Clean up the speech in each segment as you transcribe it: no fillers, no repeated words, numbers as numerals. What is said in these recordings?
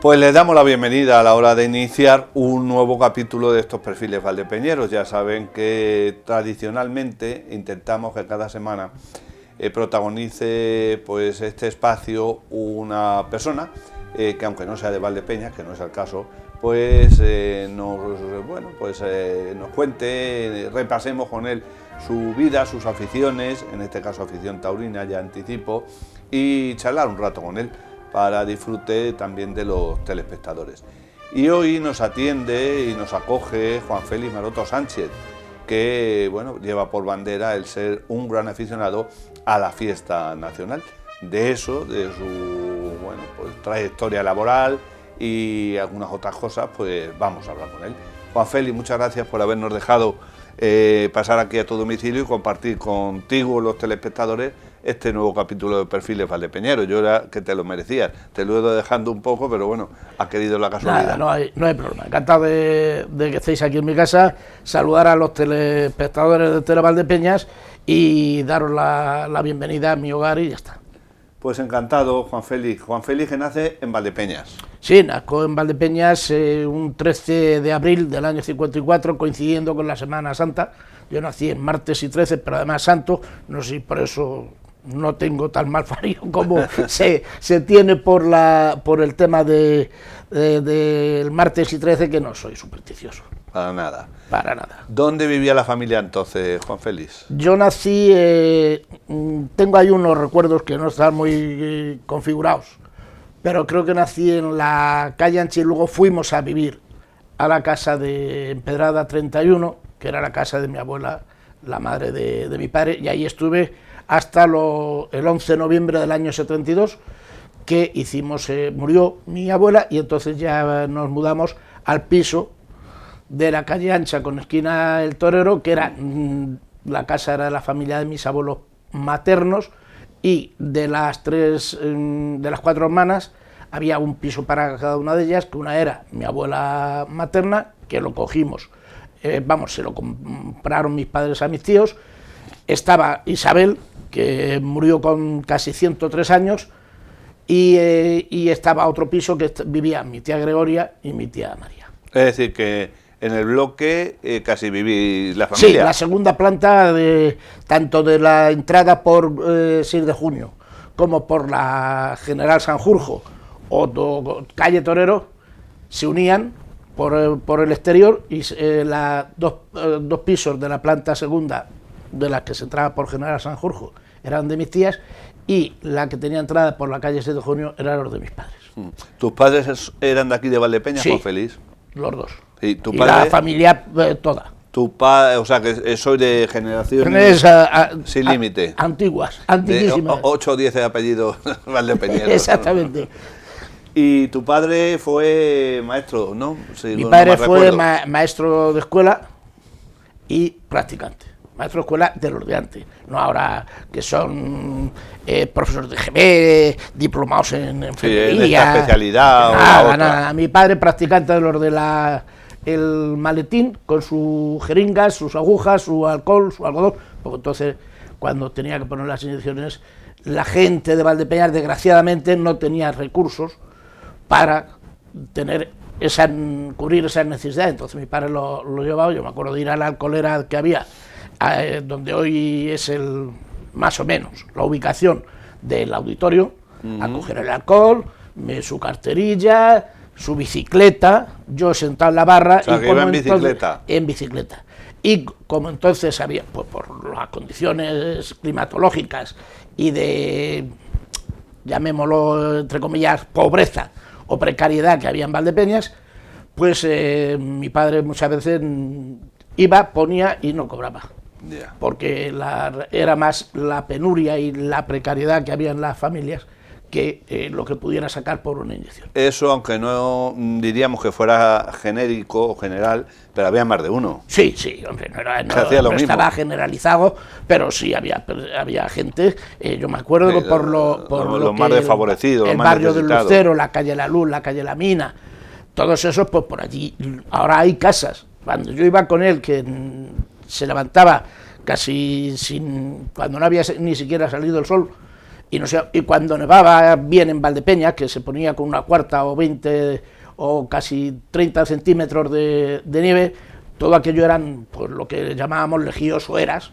Pues les damos la bienvenida a la hora de iniciar un nuevo capítulo de estos perfiles valdepeñeros. Ya saben que tradicionalmente intentamos que cada semana protagonice pues este espacio una persona que aunque no sea de Valdepeñas, que no es el caso, pues nos cuente, repasemos con él su vida, sus aficiones, en este caso afición taurina, ya anticipo, y charlar un rato con él para disfrute también de los telespectadores. Y hoy nos atiende y nos acoge Juan Félix Maroto Sánchez, que bueno, lleva por bandera el ser un gran aficionado a la fiesta nacional. De eso, de su trayectoria laboral y algunas otras cosas, pues vamos a hablar con él. Juan Félix, muchas gracias por habernos dejado pasar aquí a tu domicilio y compartir contigo, los telespectadores, este nuevo capítulo de Perfiles Valdepeñeros. Yo era que te lo merecías, te lo he ido dejando un poco, pero bueno, ha querido la casualidad. Nada, no hay problema. Encantado de que estéis aquí en mi casa, saludar a los telespectadores de Tele Valdepeñas y daros la bienvenida a mi hogar y ya está. Pues encantado, Juan Félix. Juan Félix, que nace en Valdepeñas. Sí, nació en Valdepeñas un 13 de abril del año 54, coincidiendo con la Semana Santa. Yo nací en martes y 13, pero además santo, no sé si por eso no tengo tan mal farío como se tiene por el tema del martes y 13, que no soy supersticioso. Para nada. Para nada. ¿Dónde vivía la familia entonces, Juan Félix? Yo nací, tengo ahí unos recuerdos que no están muy configurados, pero creo que nací en la calle Ancha y luego fuimos a vivir a la casa de Empedrada 31, que era la casa de mi abuela, la madre de mi padre, y ahí estuve hasta el 11 de noviembre del año 72, que murió mi abuela, y entonces ya nos mudamos al piso de la calle Ancha con esquina El Torero, que era la casa era de la familia de mis abuelos maternos, y de las 4 hermanas había un piso para cada una de ellas, que una era mi abuela materna, que lo cogimos, se lo compraron mis padres a mis tíos. Estaba Isabel, que murió con casi 103 años, y estaba otro piso que vivía mi tía Gregoria y mi tía María. Es decir, que en el bloque casi viví la familia. Sí, la segunda planta, tanto de la entrada por 6 de junio como por la General Sanjurjo o calle Torero, se unían por el exterior, y dos pisos de la planta segunda, de las que se entraba por General Sanjurjo, eran de mis tías, y la que tenía entrada por la calle 6 de junio eran los de mis padres. ¿Tus padres eran de aquí de Valdepeñas, sí, Juan Félix? Los dos. Sí, tu y padre, la familia toda. Tu padre, o sea, que soy de generaciones sin límite. Antiguas, antiquísimas. 8 o 10 de apellidos valdepeñeros. Exactamente. Y tu padre fue maestro, ¿no? Mi padre fue maestro de escuela y practicante. Maestro de escuela de los de antes, no ahora que son profesores de GB, diplomados en enfermería. Sí, en esta especialidad. Nada. Mi padre practicante de los de el maletín, con sus jeringas, sus agujas, su alcohol, su algodón, porque entonces cuando tenía que poner las inyecciones, la gente de Valdepeñas desgraciadamente no tenía recursos para cubrir esas necesidades. Entonces mi padre lo llevaba. Yo me acuerdo de ir a la alcoholera que había, donde hoy es más o menos la ubicación del auditorio, a coger el alcohol, su carterilla, su bicicleta, yo sentado en la barra. O sea, que iba en bicicleta. En bicicleta. Y como entonces había, pues por las condiciones climatológicas y de, llamémoslo entre comillas, pobreza o precariedad que había en Valdepeñas, pues mi padre muchas veces iba, ponía y no cobraba. Yeah. Porque era más la penuria y la precariedad que había en las familias que lo que pudiera sacar por una inyección. Eso, aunque no diríamos que fuera genérico o general, pero había más de uno. Sí, hombre, no estaba generalizado, pero sí había gente. Yo me acuerdo que por los más desfavorecidos, el barrio del Lucero, la calle La Luz, la calle La Mina, todos esos, pues por allí. Ahora hay casas. Cuando yo iba con él, que se levantaba casi cuando no había ni siquiera salido el sol, y no sé, y cuando nevaba bien en Valdepeñas, que se ponía con una cuarta o 20 o casi 30 centímetros de nieve, todo aquello eran pues lo que llamábamos legíos o eras,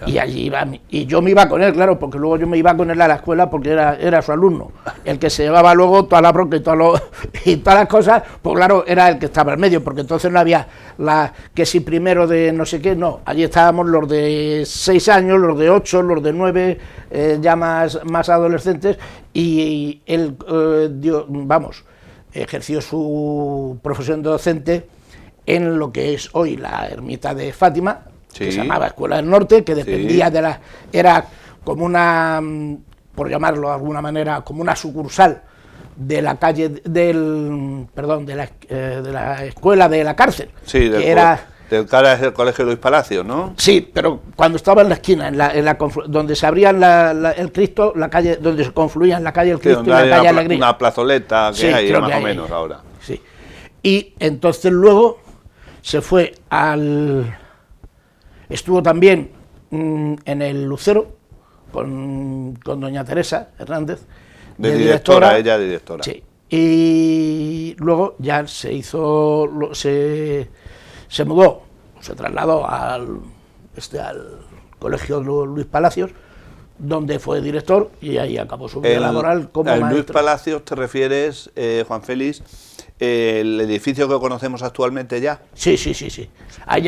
y allí iba, y yo me iba con él, claro, porque luego yo me iba con él a la escuela porque era su alumno, el que se llevaba luego toda la bronca y todas las cosas, pues claro, era el que estaba al medio, porque entonces no había que si primero de no sé qué, no, allí estábamos los de 6 años, los de 8, los de 9, ya más adolescentes, y él, ejerció su profesión de docente en lo que es hoy la ermita de Fátima, sí, que se llamaba Escuela del Norte, que dependía sí, era como una, por llamarlo de alguna manera, como una sucursal de la calle de la escuela de la cárcel, sí, que era del cara es el Colegio Luis Palacios, ¿no? Sí, pero cuando estaba en la esquina, donde se abrían el Cristo, la calle, donde se confluían la calle El Cristo, sí, y la calle Alegría. Una plazoleta que sí, hay más que o menos ahora. Sí. Y entonces luego se fue estuvo también en el Lucero con doña Teresa Hernández, de directora, ella de directora. Sí. Y luego ya se mudó, se trasladó al Colegio Luis Palacios, donde fue director y ahí acabó su vida laboral como maestro. Luis Palacios te refieres, Juan Félix, el edificio que conocemos actualmente ya. Sí. Ahí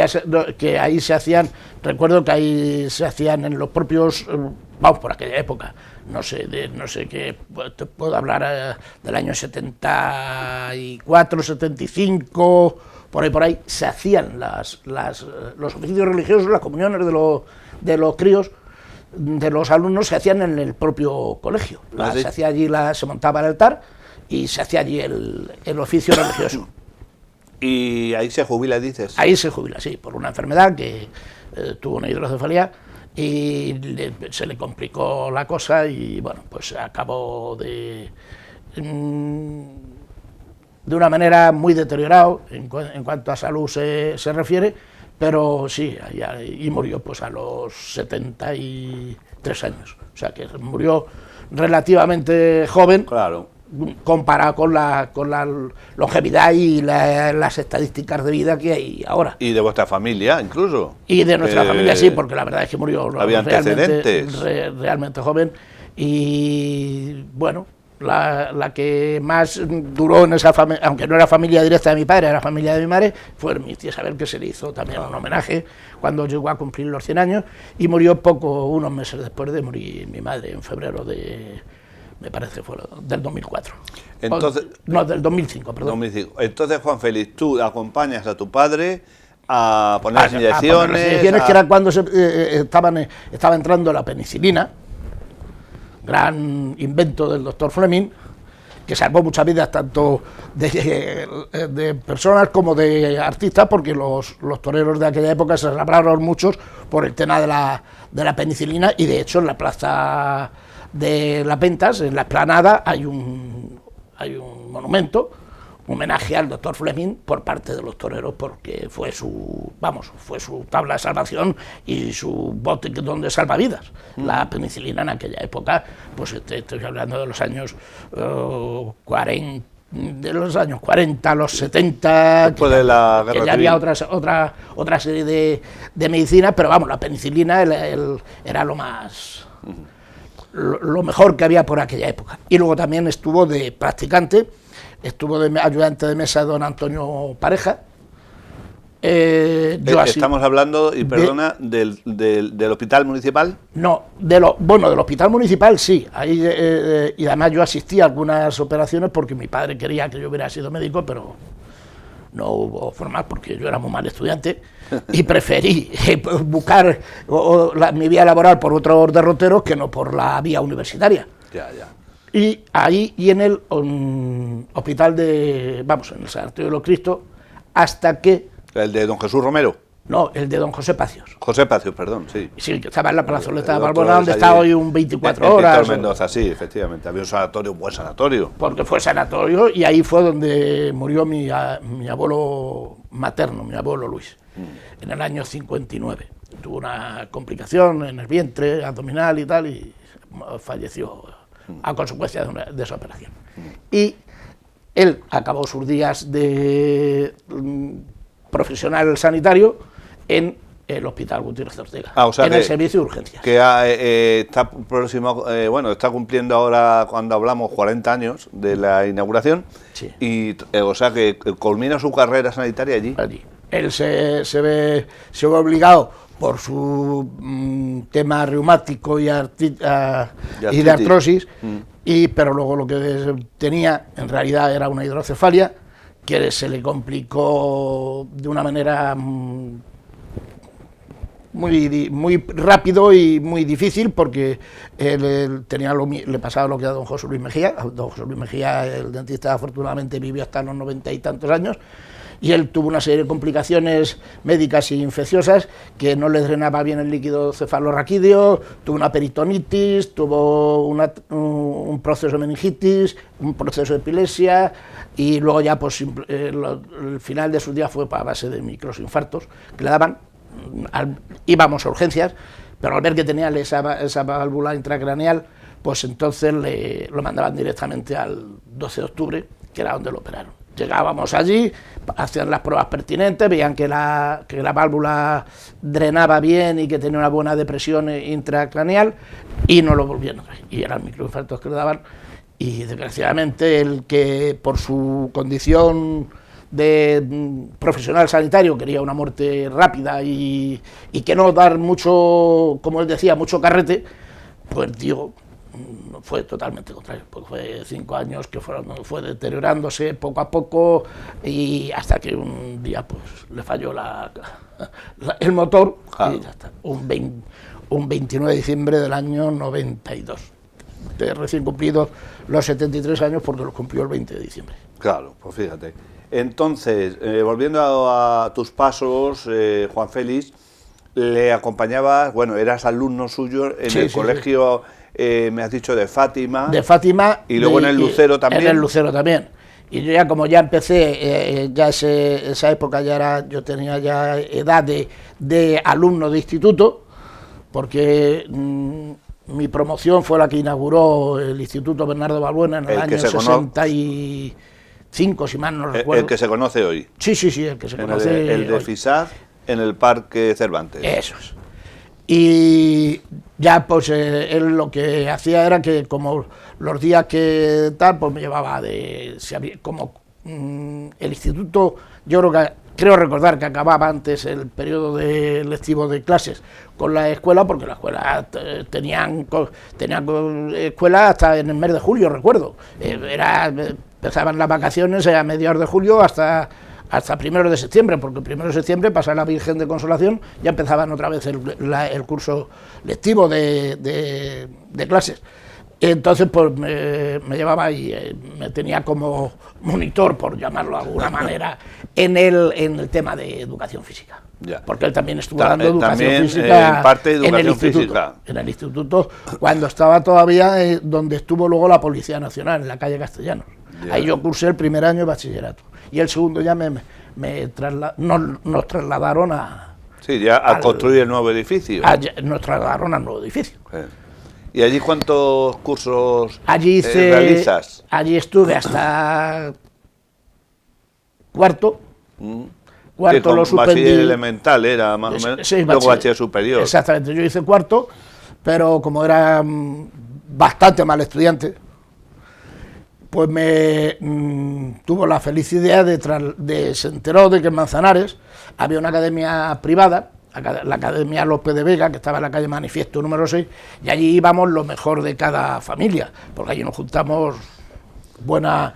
se hacían, recuerdo que ahí se hacían en los propios, vamos, por aquella época, no sé qué, te puedo hablar del año 74, 75... por ahí se hacían los oficios religiosos, las comuniones de los críos, de los alumnos, se hacían en el propio colegio. Se hacía allí, se montaba el altar y se hacía allí el oficio religioso. ¿Y ahí se jubila, dices? Ahí se jubila, sí, por una enfermedad que tuvo una hidrocefalia y se le complicó la cosa y bueno, pues acabó de una manera muy deteriorado en cuanto a salud se refiere, pero sí, y murió pues a los 73 años, o sea que murió relativamente joven, claro, comparado con la longevidad y las estadísticas de vida que hay ahora. Y de vuestra familia, incluso. Y de nuestra familia, sí, porque la verdad es que murió realmente joven, y bueno, la que más duró en esa familia, aunque no era familia directa de mi padre, era familia de mi madre, fue mi tía Isabel, que se le hizo también un homenaje cuando llegó a cumplir los 100 años, y murió unos meses después de morir mi madre, en febrero me parece fue del 2004. Entonces, del 2005, perdón. 2005. Entonces, Juan Félix, tú acompañas a tu padre a poner inyecciones. Que era cuando estaba entrando la penicilina, gran invento del doctor Fleming, que salvó muchas vidas tanto de personas como de artistas, porque los toreros de aquella época se salvaron muchos por el tema de la penicilina, y de hecho en la plaza de Las Ventas, en la explanada, hay un monumento, homenaje al doctor Fleming por parte de los toreros, porque fue su tabla de salvación y su bote donde salva vidas. La penicilina en aquella época, pues estoy hablando de los años 40, a los 70, después de la guerra que ya había otra serie de medicinas, pero vamos, la penicilina era lo más... lo mejor que había por aquella época. Y luego también estuvo de practicante, estuvo de ayudante de mesa don Antonio Pareja. Estamos hablando, y perdona, del hospital municipal. No, del hospital municipal sí, ahí, y además yo asistí a algunas operaciones porque mi padre quería que yo hubiera sido médico, pero no hubo forma porque yo era muy mal estudiante y preferí buscar mi vía laboral por otros derroteros que no por la vía universitaria. Ya. Y ahí, y en el hospital en el Sanatorio de los Cristos, hasta que... ¿El de don Jesús Romero? No, el de don José Pacios. José Pacios, perdón, sí. Sí, que estaba en la plazoleta de Balbona, donde está hoy un 24 horas. Víctor Mendoza, sí, efectivamente. Había un sanatorio, un buen sanatorio. Porque fue sanatorio, y ahí fue donde murió mi abuelo materno, mi abuelo Luis, en el año 59. tuvo una complicación en el vientre abdominal y tal, y falleció a consecuencia de esa operación. Y él acabó sus días de profesional sanitario en el Hospital Gutiérrez Ortega, o sea en el servicio de urgencias. Que está próximo, está cumpliendo ahora, cuando hablamos, 40 años de la inauguración, Sí. Y o sea que culmina su carrera sanitaria allí. Él se ve obligado por su tema reumático y de artrosis, pero luego lo que tenía en realidad era una hidrocefalia que se le complicó de una manera muy rápido y muy difícil, porque él le pasaba lo que a don José Luis Mejía. Don José Luis Mejía, el dentista, afortunadamente vivió hasta los 90 y tantos años, y él tuvo una serie de complicaciones médicas e infecciosas, que no le drenaba bien el líquido cefalorraquídeo, tuvo una peritonitis, tuvo un proceso de meningitis, un proceso de epilepsia, y luego ya pues el final de sus días fue a base de microinfartos que le daban. Íbamos a urgencias, pero al ver que tenía esa válvula intracraneal, pues entonces lo mandaban directamente al 12 de octubre, que era donde lo operaron. Llegábamos allí, hacían las pruebas pertinentes, veían que la válvula drenaba bien y que tenía una buena depresión intracraneal, y no lo volvían a traer. Y eran microinfartos que le daban, y desgraciadamente el que por su condición de profesional sanitario quería una muerte rápida y que no dar mucho, como él decía, mucho carrete, pues digo, fue totalmente contrario, porque fue 5 años que fue deteriorándose poco a poco, y hasta que un día pues le falló el motor, y ya está, un 29 de diciembre del año 92, de recién cumplidos los 73 años, porque los cumplió el 20 de diciembre. Claro, pues fíjate. Entonces, volviendo a tus pasos, Juan Félix, le acompañabas, bueno, eras alumno suyo en el colegio, me has dicho, de Fátima. De Fátima. Y luego en el Lucero también. En el Lucero también. Y yo ya, como ya empecé, esa época yo tenía ya edad de alumno de instituto, porque mi promoción fue la que inauguró el Instituto Bernardo Balbuena en el año 65, si mal no recuerdo. El que se conoce hoy. Sí, el que se conoce el de FISAD, en el Parque Cervantes. Eso es. Y ya pues él lo que hacía era que, como los días que tal, pues me llevaba el instituto, creo recordar que acababa antes el periodo lectivo de clases con la escuela, porque la escuela tenían escuela hasta en el mes de julio, recuerdo. Empezaban las vacaciones a mediados de julio hasta 1 de septiembre, porque el 1 de septiembre, pasada la Virgen de Consolación, ya empezaban otra vez el curso lectivo de clases. Entonces pues me llevaba y me tenía como monitor, por llamarlo de alguna manera, en el tema de educación física. Ya. Porque él también estuvo dando educación también, física en parte de educación física. En el instituto, cuando estaba todavía donde estuvo luego la Policía Nacional, en la calle Castellanos. Ya. Ahí yo cursé el primer año de bachillerato, y el segundo ya nos trasladaron a... Sí, ya a construir el nuevo edificio. Nos trasladaron al nuevo edificio. ¿Y allí cuántos cursos realizas? Allí estuve hasta cuarto. Cuarto lo suspendí. Bachiller elemental era más o menos, sí, luego bachiller superior. Exactamente, yo hice cuarto, pero como era bastante mal estudiante, pues tuvo la feliz idea se enteró de que en Manzanares había una academia privada, la Academia López de Vega, que estaba en la calle Manifiesto número 6, y allí íbamos lo mejor de cada familia, porque allí nos juntamos buenas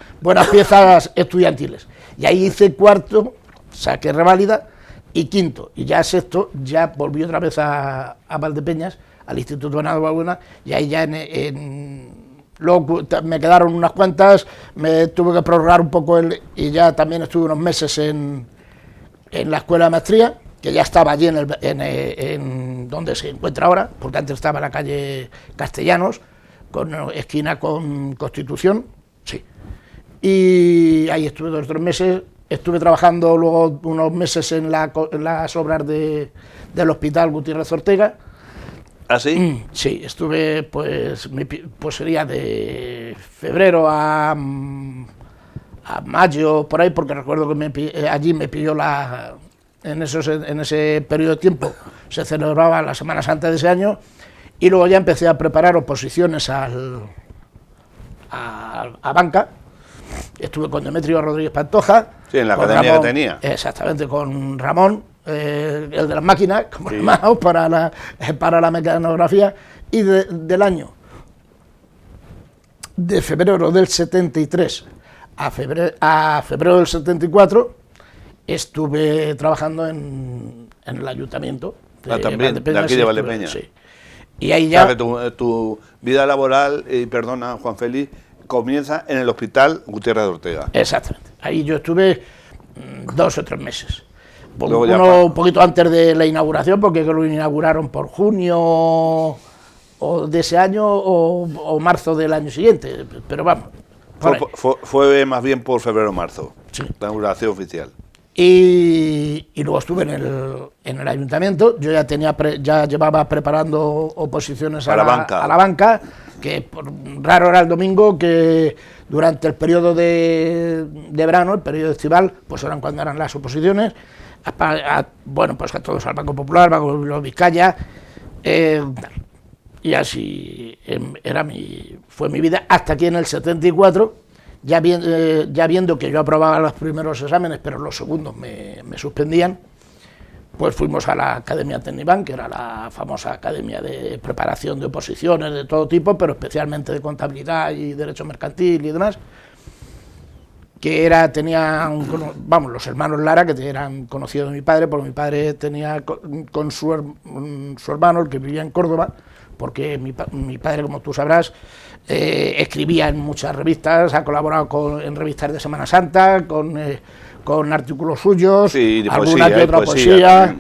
piezas estudiantiles. Y ahí hice cuarto, saqué reválida, y quinto, y ya sexto, ya volví otra vez a Valdepeñas, al Instituto Bernardo Balbuena, y ahí ya luego me quedaron unas cuantas, me tuve que prorrogar un poco y ya también estuve unos meses en la escuela de maestría, que ya estaba allí en donde se encuentra ahora, porque antes estaba en la calle Castellanos, esquina con Constitución, sí. Y ahí estuve 2 o 3 meses, Estuve trabajando luego unos meses en las obras del Hospital Gutiérrez Ortega. ¿Ah, sí? Sí, estuve, pues sería de febrero a mayo, por ahí, porque recuerdo que allí me pilló en ese periodo de tiempo, se celebraba la Semana Santa de ese año, y luego ya empecé a preparar oposiciones a banca. Estuve con Demetrio Rodríguez Pantoja. Sí, en la academia Ramón, que tenía. Exactamente, con Ramón, el de las máquinas, como llamamos, para la mecanografía, y del año de febrero del 73 a febrero del 74 estuve trabajando en el ayuntamiento de también, de aquí de Valdepeña. Sí. Y ahí ya... O sea, que tu vida laboral, perdona, Juan Félix, comienza en el Hospital Gutiérrez de Ortega. Exactamente. Ahí yo estuve 2 o 3 meses. Un poquito antes de la inauguración, porque lo inauguraron por junio de ese año o marzo del año siguiente, pero vamos. Fue más bien por febrero o marzo, sí. La inauguración oficial. Y luego estuve en el ayuntamiento. Yo ya llevaba preparando oposiciones a la banca, que raro era el domingo, que durante el periodo de verano, el periodo estival, pues eran cuando eran las oposiciones, pues a todos, al Banco Popular, Banco Vizcaya, y así fue mi vida, hasta que en el 74, ya viendo que yo aprobaba los primeros exámenes, pero los segundos me suspendían, pues fuimos a la Academia Tecnibank, que era la famosa academia de preparación de oposiciones de todo tipo, pero especialmente de contabilidad y derecho mercantil y demás, que los hermanos Lara, que eran conocidos de mi padre, porque mi padre tenía con su hermano, el que vivía en Córdoba, porque mi padre, como tú sabrás, escribía en muchas revistas, ha colaborado en revistas de Semana Santa, con artículos suyos, sí, alguna que otra poesía,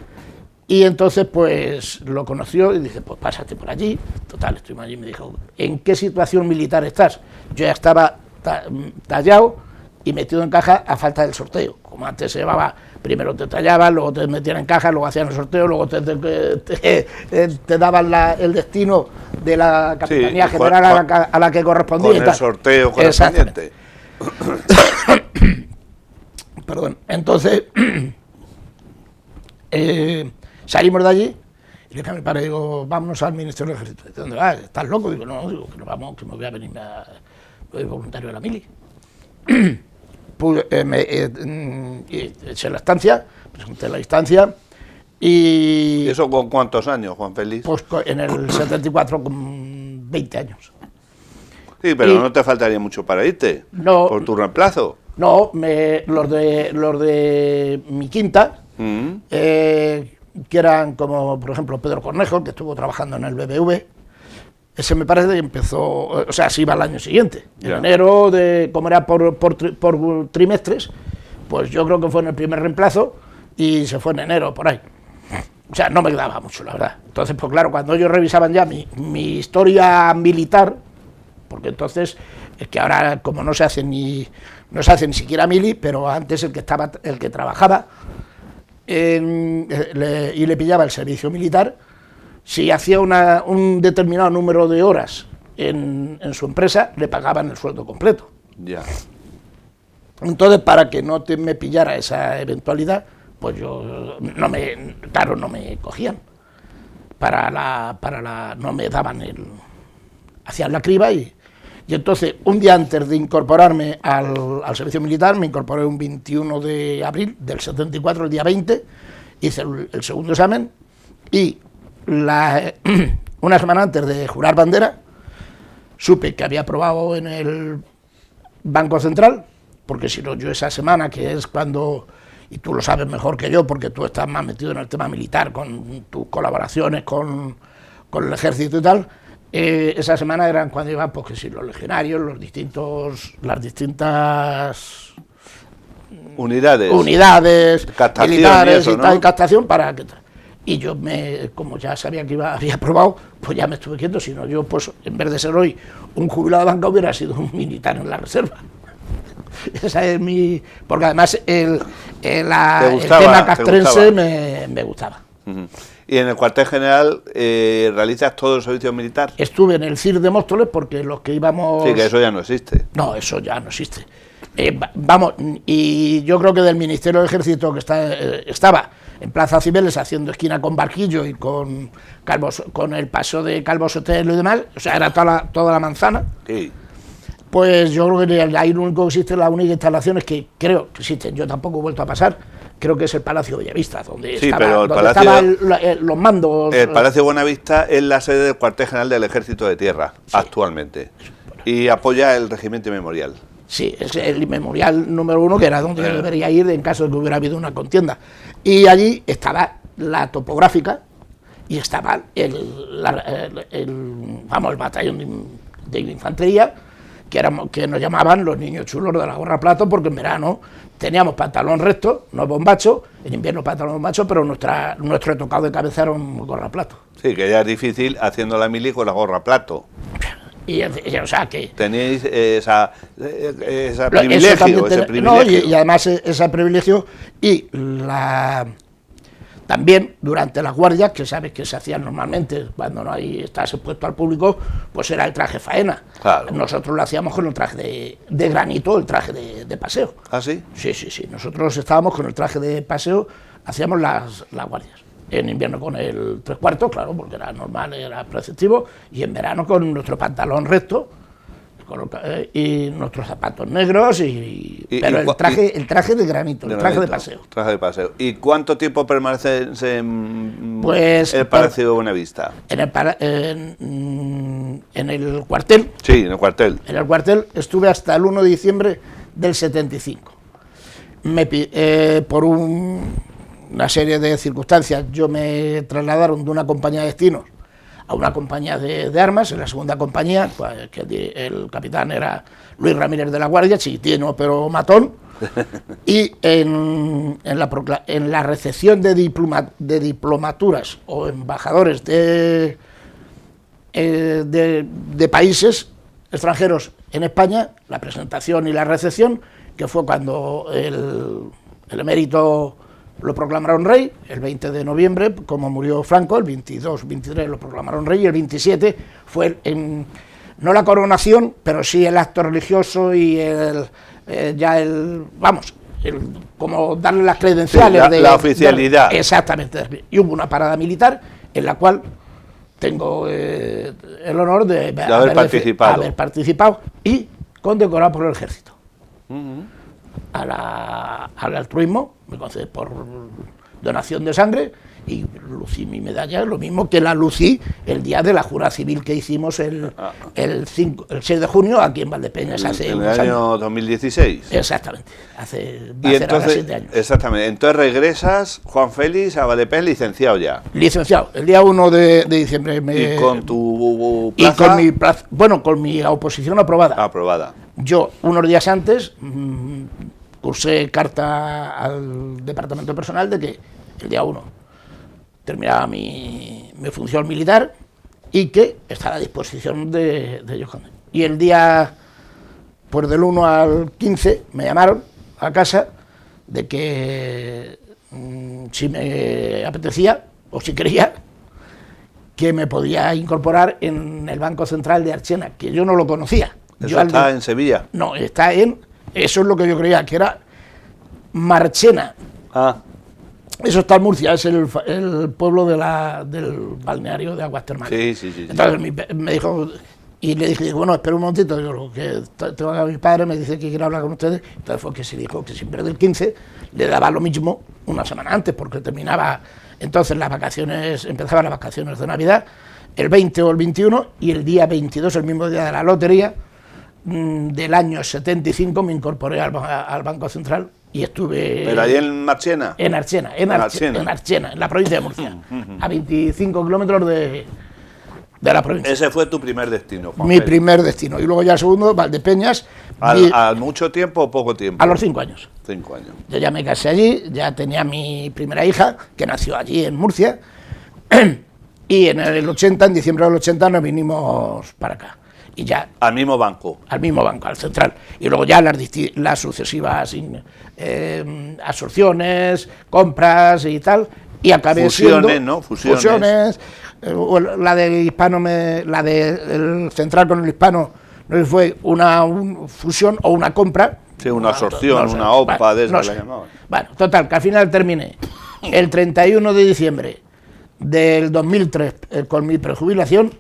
y entonces pues lo conoció y dice, pues pásate por allí. Total, estuvimos allí y me dijo, ¿en qué situación militar estás? Yo ya estaba tallado y metido en caja a falta del sorteo, como antes se llevaba, primero te tallaban, luego te metían en caja, luego hacían el sorteo, luego te daban el destino de la Capitanía General a la que correspondía. Con el sorteo correspondiente. Perdón, entonces salimos de allí y le dije a mi padre, digo, vámonos al Ministerio del Ejército. ¿De dónde vas? ¿Estás loco? Digo, no, que nos vamos, que me voy a venir voluntario de la mili. Eché la estancia, presenté la instancia y... ¿Eso con cuántos años, Juan Félix? Pues en el 74 con 20 años. Sí, pero no te faltaría mucho para irte, no, por tu reemplazo. No, los de mi quinta, que eran como, por ejemplo, Pedro Cornejo, que estuvo trabajando en el BBV, ese me parece que empezó, o sea, se iba al año siguiente, en enero, como era por trimestres, pues yo creo que fue en el primer reemplazo y se fue en enero, por ahí. O sea, no me quedaba mucho, la verdad. Entonces, pues claro, cuando ellos revisaban ya mi historia militar, porque entonces, es que ahora como no se hace ni siquiera mili, pero antes el que trabajaba y le pillaba el servicio militar, si hacía un determinado número de horas en su empresa, le pagaban el sueldo completo. Ya. Entonces, para que no me pillara esa eventualidad, pues no me cogían. No me daban hacían la criba y entonces, un día antes de incorporarme al servicio militar, me incorporé un 21 de abril del 74, el día 20, hice el segundo examen y una semana antes de jurar bandera, supe que había aprobado en el Banco Central, porque si no, yo esa semana, que es cuando, y tú lo sabes mejor que yo, porque tú estás más metido en el tema militar, con tus colaboraciones con el ejército y tal, esa semana eran cuando iban, pues que si los legionarios, las distintas unidades captación militares y tal, ¿no? Captación para que tal. Y yo, como ya sabía que había aprobado, pues ya me estuve quieto, si no yo, pues en vez de ser hoy un jubilado de banca, hubiera sido un militar en la reserva. Esa es mi... Porque además el gustaba, tema castrense me gustaba. ¿Y en el cuartel general realizas todo el servicio militar? Estuve en el CIR de Móstoles porque los que íbamos... Sí, que eso ya no existe. No, eso ya no existe. Vamos, y yo creo que del Ministerio del Ejército que estaba en Plaza Cibeles haciendo esquina con Barquillo y con el paso de Calvo Sotelo y demás, o sea, era toda la manzana. Sí. Pues yo creo que ahí lo único que existe, la única instalación es que creo que existen, yo tampoco he vuelto a pasar, creo que es el Palacio Bellavista, donde sí, estaban los mandos. El Palacio Buenavista es la sede del cuartel general del Ejército de Tierra, sí, actualmente, y apoya el Regimiento Memorial. Sí, es el memorial número 1, que era donde yo debería ir en caso de que hubiera habido una contienda. Y allí estaba la topográfica y estaba el batallón de infantería, que nos llamaban los niños chulos de la gorra plato, porque en verano teníamos pantalón recto, no bombacho, en invierno pantalón bombacho, pero nuestro tocado de cabeza era un gorra plato. Sí, que ya es difícil haciendo la mili con la gorra plato. Y o sea que tenéis ese privilegio. No, y además ese privilegio y también durante las guardias, que sabes que se hacían normalmente cuando no estás expuesto al público, pues era el traje faena. Claro. Nosotros lo hacíamos con el traje de granito, el traje de paseo. ¿Ah, sí? Sí. Nosotros estábamos con el traje de paseo, hacíamos las guardias. En invierno con el 3/4, claro, porque era normal, era preceptivo, y en verano con nuestro pantalón recto y nuestros zapatos negros, pero el traje de granito, el traje de paseo. Traje de paseo. ¿Y cuánto tiempo permanece en el Palacio de Buenavista? En el cuartel. Sí, en el cuartel. En el cuartel estuve hasta el 1 de diciembre del 75. Por una serie de circunstancias, yo me trasladaron de una compañía de destinos a una compañía de armas, en la segunda compañía, pues, que el capitán era Luis Ramírez de la Guardia, chiquitino pero matón, y en la recepción de diplomaturas o embajadores de países extranjeros en España, la presentación y la recepción, que fue cuando el emérito lo proclamaron rey, el 20 de noviembre, como murió Franco, el 22, 23 lo proclamaron rey, y el 27 fue no la coronación, pero sí el acto religioso y como darle las credenciales, sí, la oficialidad. Exactamente, y hubo una parada militar en la cual tengo el honor de haber participado y condecorado por el ejército. Al altruismo, me concede por donación de sangre, y lucí mi medalla, lo mismo que la lucí el día de la jura civil que hicimos el 6 de junio aquí en Valdepeñas hace en el año 2016. Exactamente, hace 7 años. Exactamente, entonces regresas, Juan Félix, a Valdepeñas, licenciado ya. Licenciado, el día 1 de diciembre. ¿Y con tu plaza? Y con mi plaza, bueno, con mi oposición aprobada. Aprobada. Yo, unos días antes, cursé carta al departamento personal de que el día 1 terminaba mi función militar y que estaba a disposición de ellos. Y el día, pues del 1 al 15, me llamaron a casa de que si me apetecía o si quería, que me podía incorporar en el Banco Central de Archena, que yo no lo conocía. ¿Eso está en Sevilla? No, está eso es lo que yo creía, que era Marchena. Eso está en Murcia, es el pueblo del balneario de aguas termales. Sí. Entonces me dijo, y le dije, bueno, espera un momentito, yo lo que tengo a mi padre, me dice que quiere hablar con ustedes. Entonces fue que se dijo que siempre del 15 le daba lo mismo una semana antes, porque terminaba entonces empezaban las vacaciones de Navidad, el 20 o el 21, y el día 22, el mismo día de la lotería, del año 75, me incorporé al Banco Central y estuve... ¿Pero allí en Marchena? En Archena, en la provincia de Murcia, a 25 kilómetros de la provincia. Ese fue tu primer destino, Juan Mi Félix. primer destino. Y luego ya el segundo, Valdepeñas. ¿Al mucho tiempo o poco tiempo? A los 5 años. 5 años. Yo ya me casé allí, ya tenía mi primera hija, que nació allí en Murcia, y en el 80, en diciembre del 80, nos vinimos para acá. y ya... Al mismo banco. Al mismo banco, al central. Y luego ya las sucesivas absorciones, compras y tal, y acabé fusiones, siendo... ¿no? Fusiones. La del hispano, la del central con el hispano, no sé si fue una fusión o una compra. Sí, una absorción, no sé, una OPA, bueno, de eso no sé. Bueno, total, que al final terminé el 31 de diciembre del 2003 con mi prejubilación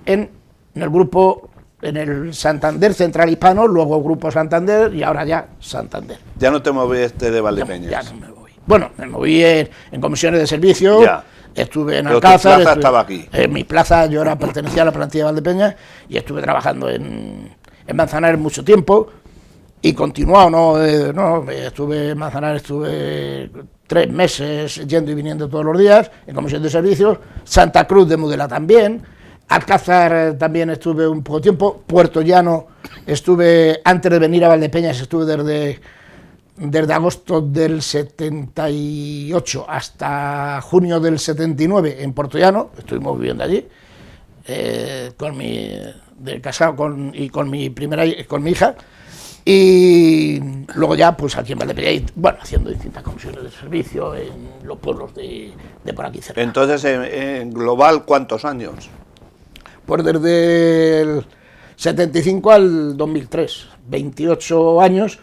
en el grupo, en el Santander Central Hispano, luego Grupo Santander y ahora ya Santander. ¿Ya no te moviste de Valdepeñas? Ya no me moví. Bueno, me moví en comisiones de servicio, ya. Estuve en Pero Alcázar. Tu plaza estaba aquí. En mi plaza, yo pertenecía a la plantilla de Valdepeñas y estuve trabajando en Manzanares mucho tiempo y continuado, estuve en Manzanares, estuve 3 meses yendo y viniendo todos los días en comisión de servicios, Santa Cruz de Mudela también, Alcázar también estuve un poco tiempo, Puerto Llano estuve, antes de venir a Valdepeñas, estuve desde agosto del 78 hasta junio del 79 en Puerto Llano, estuvimos viviendo allí, casado con mi hija, y luego ya pues aquí en Valdepeñas, bueno, haciendo distintas comisiones de servicio en los pueblos de por aquí cerca. Entonces, en global, ¿cuántos años? Pues desde el 75 al 2003, 28 años,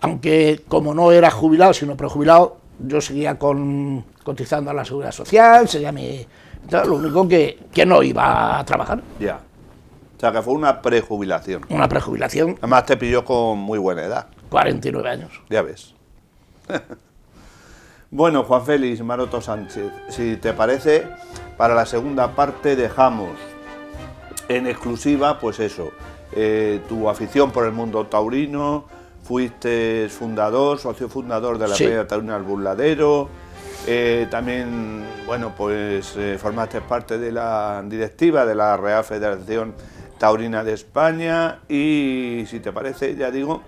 aunque como no era jubilado, sino prejubilado, yo seguía cotizando a la Seguridad Social, lo único que no iba a trabajar. Ya. O sea, que fue una prejubilación. Una prejubilación. Además te pilló con muy buena edad. 49 años. Ya ves. Bueno, Juan Félix Maroto Sánchez, si te parece, para la segunda parte dejamos en exclusiva, pues eso, tu afición por el mundo taurino, fuiste socio fundador de la Peña Taurina El Burladero, también, bueno, pues formaste parte de la directiva de la Real Federación Taurina de España y, si te parece, ya digo,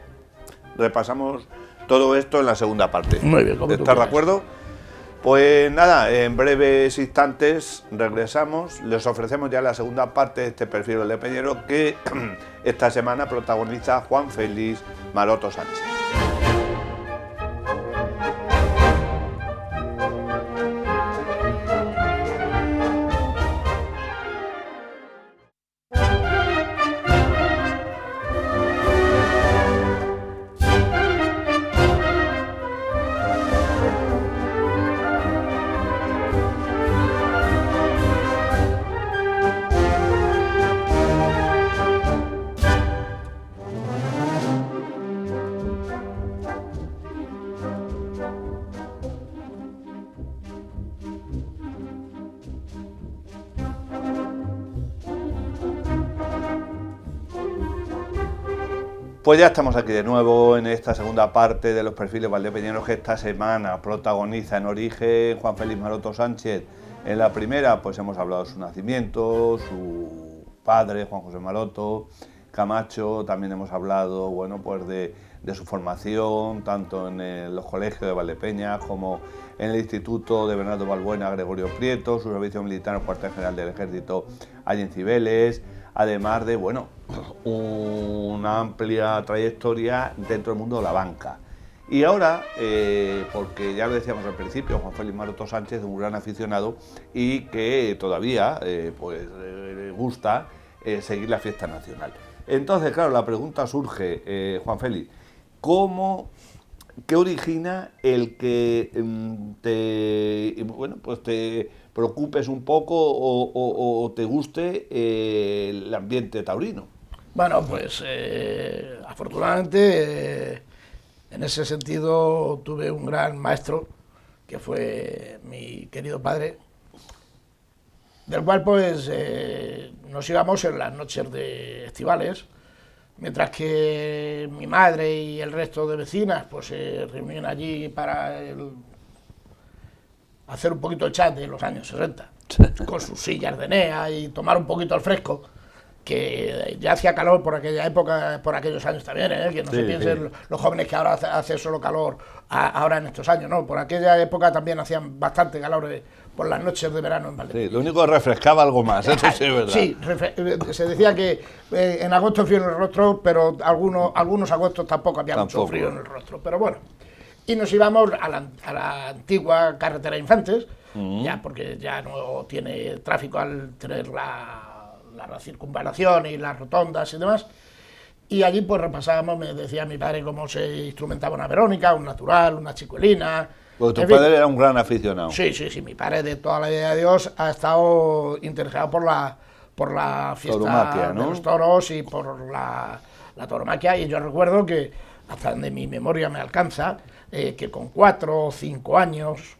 repasamos todo esto en la segunda parte. Muy bien, como ¿Estás de acuerdo? Pues nada, en breves instantes regresamos, les ofrecemos ya la segunda parte de este perfil valdepeñero que esta semana protagoniza Juan Félix Maroto Sánchez. Pues ya estamos aquí de nuevo en esta segunda parte de los perfiles valdepeñeros que esta semana protagoniza en Origen Juan Félix Maroto Sánchez. En la primera pues hemos hablado de su nacimiento, su padre Juan José Maroto Camacho, también hemos hablado pues de su formación tanto en los colegios de Valdepeñas como en el Instituto de Bernardo Balbuena Gregorio Prieto, su servicio militar en el Cuartel General del Ejército allí en Cibeles, además de una amplia trayectoria dentro del mundo de la banca. Y ahora, porque ya lo decíamos al principio, Juan Félix Maroto Sánchez es un gran aficionado y que todavía le gusta seguir la fiesta nacional. Entonces, claro, la pregunta surge, Juan Félix, ¿qué origina el que te preocupes un poco o te guste el ambiente taurino? Bueno, pues afortunadamente en ese sentido tuve un gran maestro que fue mi querido padre, del cual pues nos íbamos en las noches de estivales, mientras que mi madre y el resto de vecinas pues se reunían allí para hacer un poquito el chat de los años 60, con sus sillas de NEA y tomar un poquito el fresco. que ya hacía calor por aquella época, por aquellos años también, que no se piensen los jóvenes que ahora hace solo calor ahora en estos años, no, por aquella época también hacían bastante calor por las noches de verano en Valdepeñas. Sí, lo único que refrescaba algo más, eso sí es verdad. Sí, se decía que en agosto frío en el rostro, pero algunos agostos tampoco había mucho frío en el rostro, pero bueno. Y nos íbamos a la antigua carretera Infantes, ya porque ya no tiene tráfico al tener la circunvalación y las rotondas y demás. Y allí pues repasábamos, me decía mi padre cómo se instrumentaba una verónica, un natural, una chicuelina. Porque tu padre era un gran aficionado. Sí, mi padre de toda la vida de Dios ha estado interesado por la fiesta tauromaquia, ¿no? de los toros y por la tauromaquia. Y yo recuerdo que, hasta donde mi memoria me alcanza, que con 4 o 5 años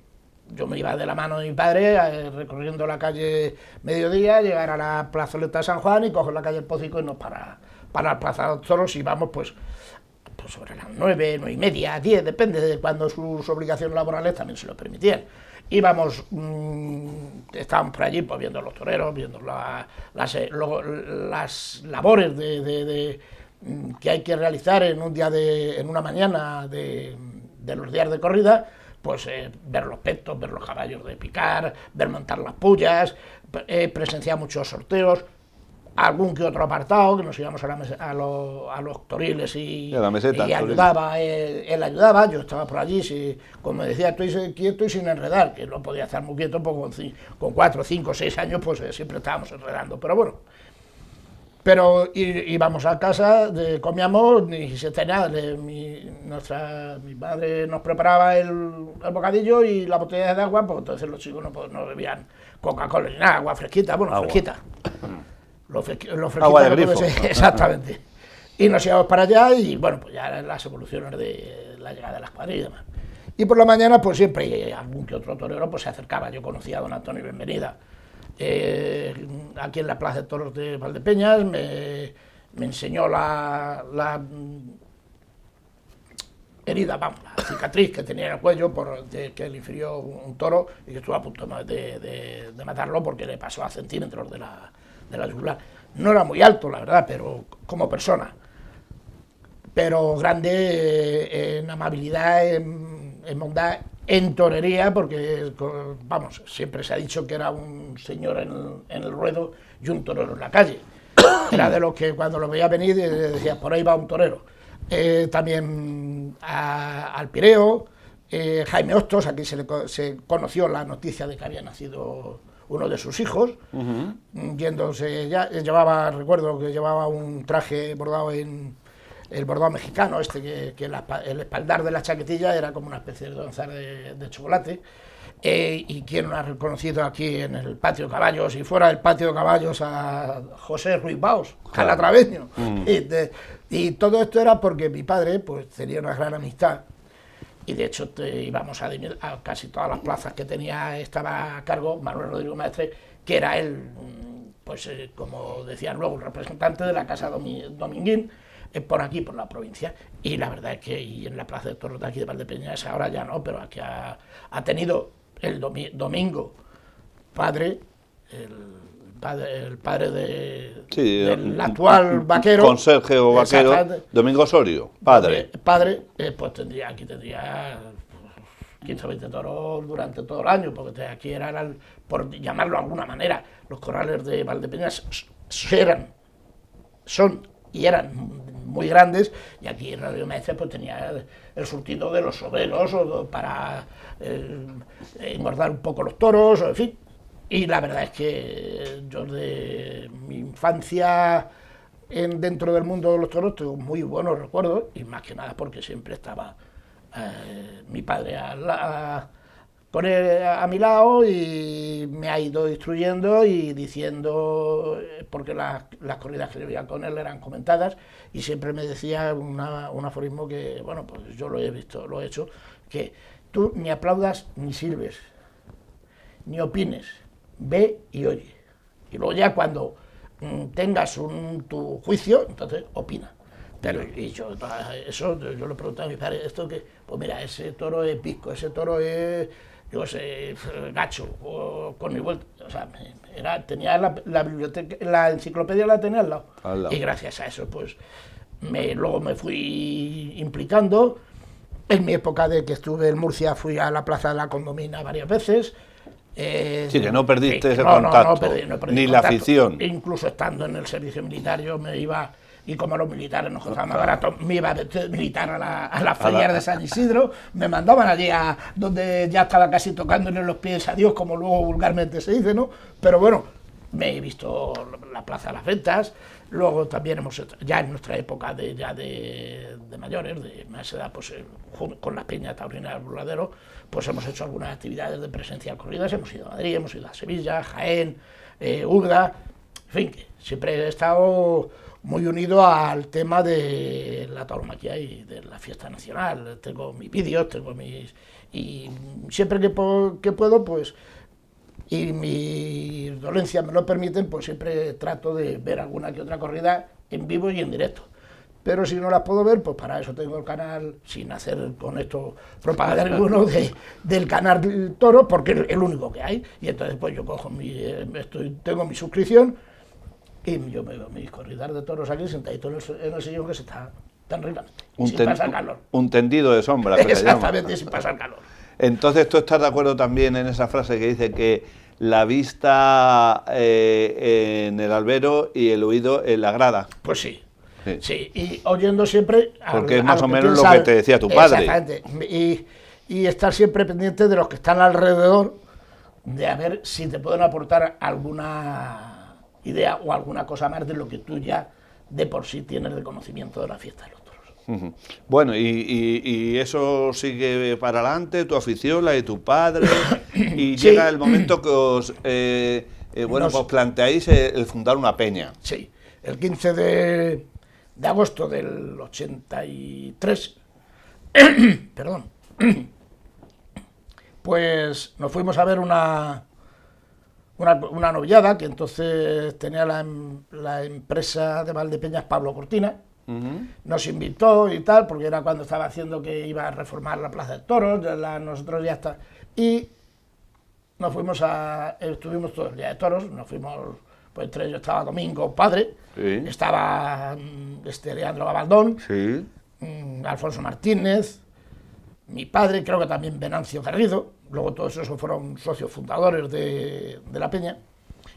yo me iba de la mano de mi padre recorriendo la calle Mediodía, llegar a la plazoleta de San Juan y coger la calle El Pocico y irnos para la plaza de los toros, y vamos pues sobre las 9, 9 y media, 10, depende de cuando sus obligaciones laborales también se lo permitían. Íbamos, estábamos por allí pues viendo los toreros, viendo las labores que hay que realizar en una mañana de los días de corrida, pues ver los petos, ver los caballos de picar, ver montar las pullas, presenciar muchos sorteos, algún que otro apartado, que nos íbamos a los toriles y la meseta, y ayudaba, él ayudaba, yo estaba por allí, como decía, estoy quieto y sin enredar, que no podía estar muy quieto, porque con 4, 5, 6 años pues siempre estábamos enredando, pero bueno. Pero íbamos a casa, comíamos, ni se tenía nada, mi madre nos preparaba el bocadillo y la botella de agua, pues entonces los chicos no bebían Coca-Cola ni nada, agua fresquita, bueno, agua fresquita. Lo fresquita agua de grifo. Exactamente. Y nos íbamos para allá y bueno, pues ya las evoluciones de la llegada de las cuadrillas y demás. Y por la mañana pues siempre algún que otro torero pues se acercaba. Yo conocía a don Antonio Benvenida aquí en la Plaza de Toros de Valdepeñas, me enseñó la herida, vamos, la cicatriz que tenía en el cuello que le infirió un toro y que estuvo a punto de matarlo porque le pasó a centímetros de la yugular. No era muy alto, la verdad, pero como persona, pero grande en amabilidad, en bondad, en torería, porque, vamos, siempre se ha dicho que era un señor en el ruedo y un torero en la calle. Era de los que cuando lo veía venir decía, por ahí va un torero. También al Pireo, Jaime Hostos, aquí se conoció la noticia de que había nacido uno de sus hijos, yéndose, recuerdo que llevaba un traje bordado en el bordado mexicano, que el espaldar de la chaquetilla era como una especie de donzal de chocolate, y quien ha reconocido aquí en el patio de caballos y fuera del patio de caballos a José Ruiz Baos, calatraveño. Y todo esto era porque mi padre pues tenía una gran amistad, y de hecho íbamos a casi todas las plazas que tenía, estaba a cargo Manuel Rodrigo Maestre, que era él, pues como decían luego, el representante de la Casa Dominguín, por aquí, por la provincia. Y la verdad es que y en la Plaza de Toros de aquí de Valdepeñas, ahora ya no, pero aquí ha tenido el Domingo padre, el padre del actual vaquero, conserje o vaquero, Domingo Osorio, padre. Pues tendría 15 o 20 toros durante todo el año, porque aquí eran, por llamarlo de alguna manera, los corrales de Valdepeñas son y eran muy grandes, y aquí en Radio Maestre pues tenía el surtido de los soberos para engordar un poco los toros, en fin. Y la verdad es que yo de mi infancia dentro del mundo de los toros tengo muy buenos recuerdos, y más que nada porque siempre estaba mi padre con él a mi lado, y me ha ido instruyendo y diciendo, porque las corridas que yo veía con él eran comentadas, y siempre me decía un aforismo que, bueno, pues yo lo he visto, lo he hecho, que tú ni aplaudas ni sirves, ni opines, ve y oye. Y luego ya cuando tengas tu juicio, entonces opina. Pero y yo le preguntaba a mi padre, ¿esto qué? Pues mira, ese toro es pisco, ese toro es yo qué sé, Gacho, o con mi vuelta, o sea, tenía la biblioteca, la enciclopedia la tenía al lado. Y gracias a eso, pues, luego me fui implicando. En mi época de que estuve en Murcia fui a la Plaza de la Condomina varias veces. Sí, que no perdiste ese contacto, no perdí ni contacto. la afición. Incluso estando en el servicio militar yo me iba, y como los militares nos costaban más barato, me iba de militar a las ferias de San Isidro, me mandaban allí a donde ya estaba casi tocándole los pies a Dios, como luego vulgarmente se dice, ¿no? Pero bueno, me he visto la Plaza de las Ventas. Luego también ya en nuestra época de mayores, de más edad, pues con la Peña Taurina del Burladero, pues hemos hecho algunas actividades de presencial corridas, hemos ido a Madrid, hemos ido a Sevilla, Jaén, Úbeda, en fin, que siempre he estado muy unido al tema de la tauromaquia y de la fiesta nacional. Tengo mis vídeos, y siempre que puedo, pues, y mis dolencias me lo permiten, pues siempre trato de ver alguna que otra corrida en vivo y en directo. Pero si no las puedo ver, pues para eso tengo el canal, sin hacer con esto propaganda alguno, del canal Toro, porque es el único que hay. Y entonces pues yo cojo tengo mi suscripción y yo me veo mis corridas de toros aquí sentadito en el sillón que se está tan ricamente, sin pasar calor. Un tendido de sombra. Exactamente, sin pasar calor. Entonces, ¿tú estás de acuerdo también en esa frase que dice que la vista en el albero y el oído en la grada? Pues sí, y oyendo siempre... Porque es más o menos lo que te decía tu padre. Exactamente, y estar siempre pendiente de los que están alrededor, de a ver si te pueden aportar alguna idea o alguna cosa más de lo que tú ya de por sí tienes de conocimiento de la fiesta de los toros. Bueno, y eso sigue para adelante, tu afición, la de tu padre, y Sí. llega el momento que os pues planteáis el fundar una peña. Sí, el 15 de agosto del 83, perdón, pues nos fuimos a ver una novillada que entonces tenía la empresa de Valdepeñas Pablo Cortina. Nos invitó y tal, porque era cuando estaba haciendo que iba a reformar la Plaza de Toros, nosotros ya está. Y nos fuimos estuvimos todo el día de toros, nos fuimos, pues entre ellos estaba Domingo, padre, Sí. estaba Leandro Gabaldón, Sí. Alfonso Martínez, mi padre, creo que también Venancio Garrido, luego todos esos fueron socios fundadores de la peña,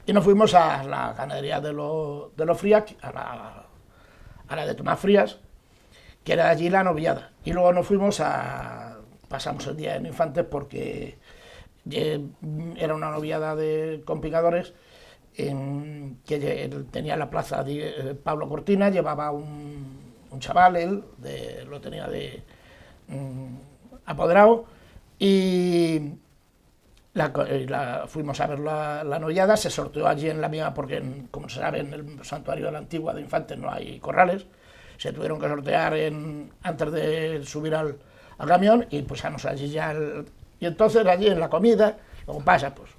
y nos fuimos a la ganadería de los Frías, a la de Tomás Frías, que era allí la novillada. Y luego nos fuimos pasamos el día en Infantes porque era una novillada con picadores, que tenía la plaza de Pablo Cortina, llevaba un chaval, él, lo tenía de apoderado, y fuimos a ver la novillada, se sorteó allí en la misma, porque como se sabe en el santuario de la Antigua de Infantes no hay corrales, se tuvieron que sortear antes de subir al camión, y pusimos allí ya, y entonces allí en la comida, luego pasa, pues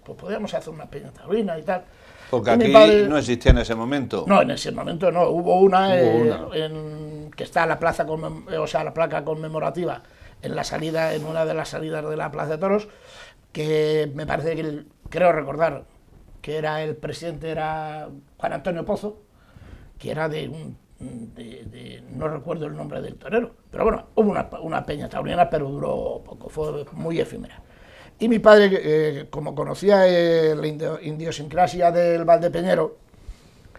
podríamos hacer una peña taurina y tal. Porque aquí padre, no existía en ese momento. No, en ese momento no, hubo una. Que está la plaza, la placa conmemorativa en la salida, en una de las salidas de la Plaza de Toros, que me parece que, creo recordar, que era el presidente, era Juan Antonio Pozo, que era no recuerdo el nombre del torero, pero bueno, hubo una peña taurina, pero duró poco, fue muy efímera. Y mi padre, como conocía la idiosincrasia del Valdepeñero,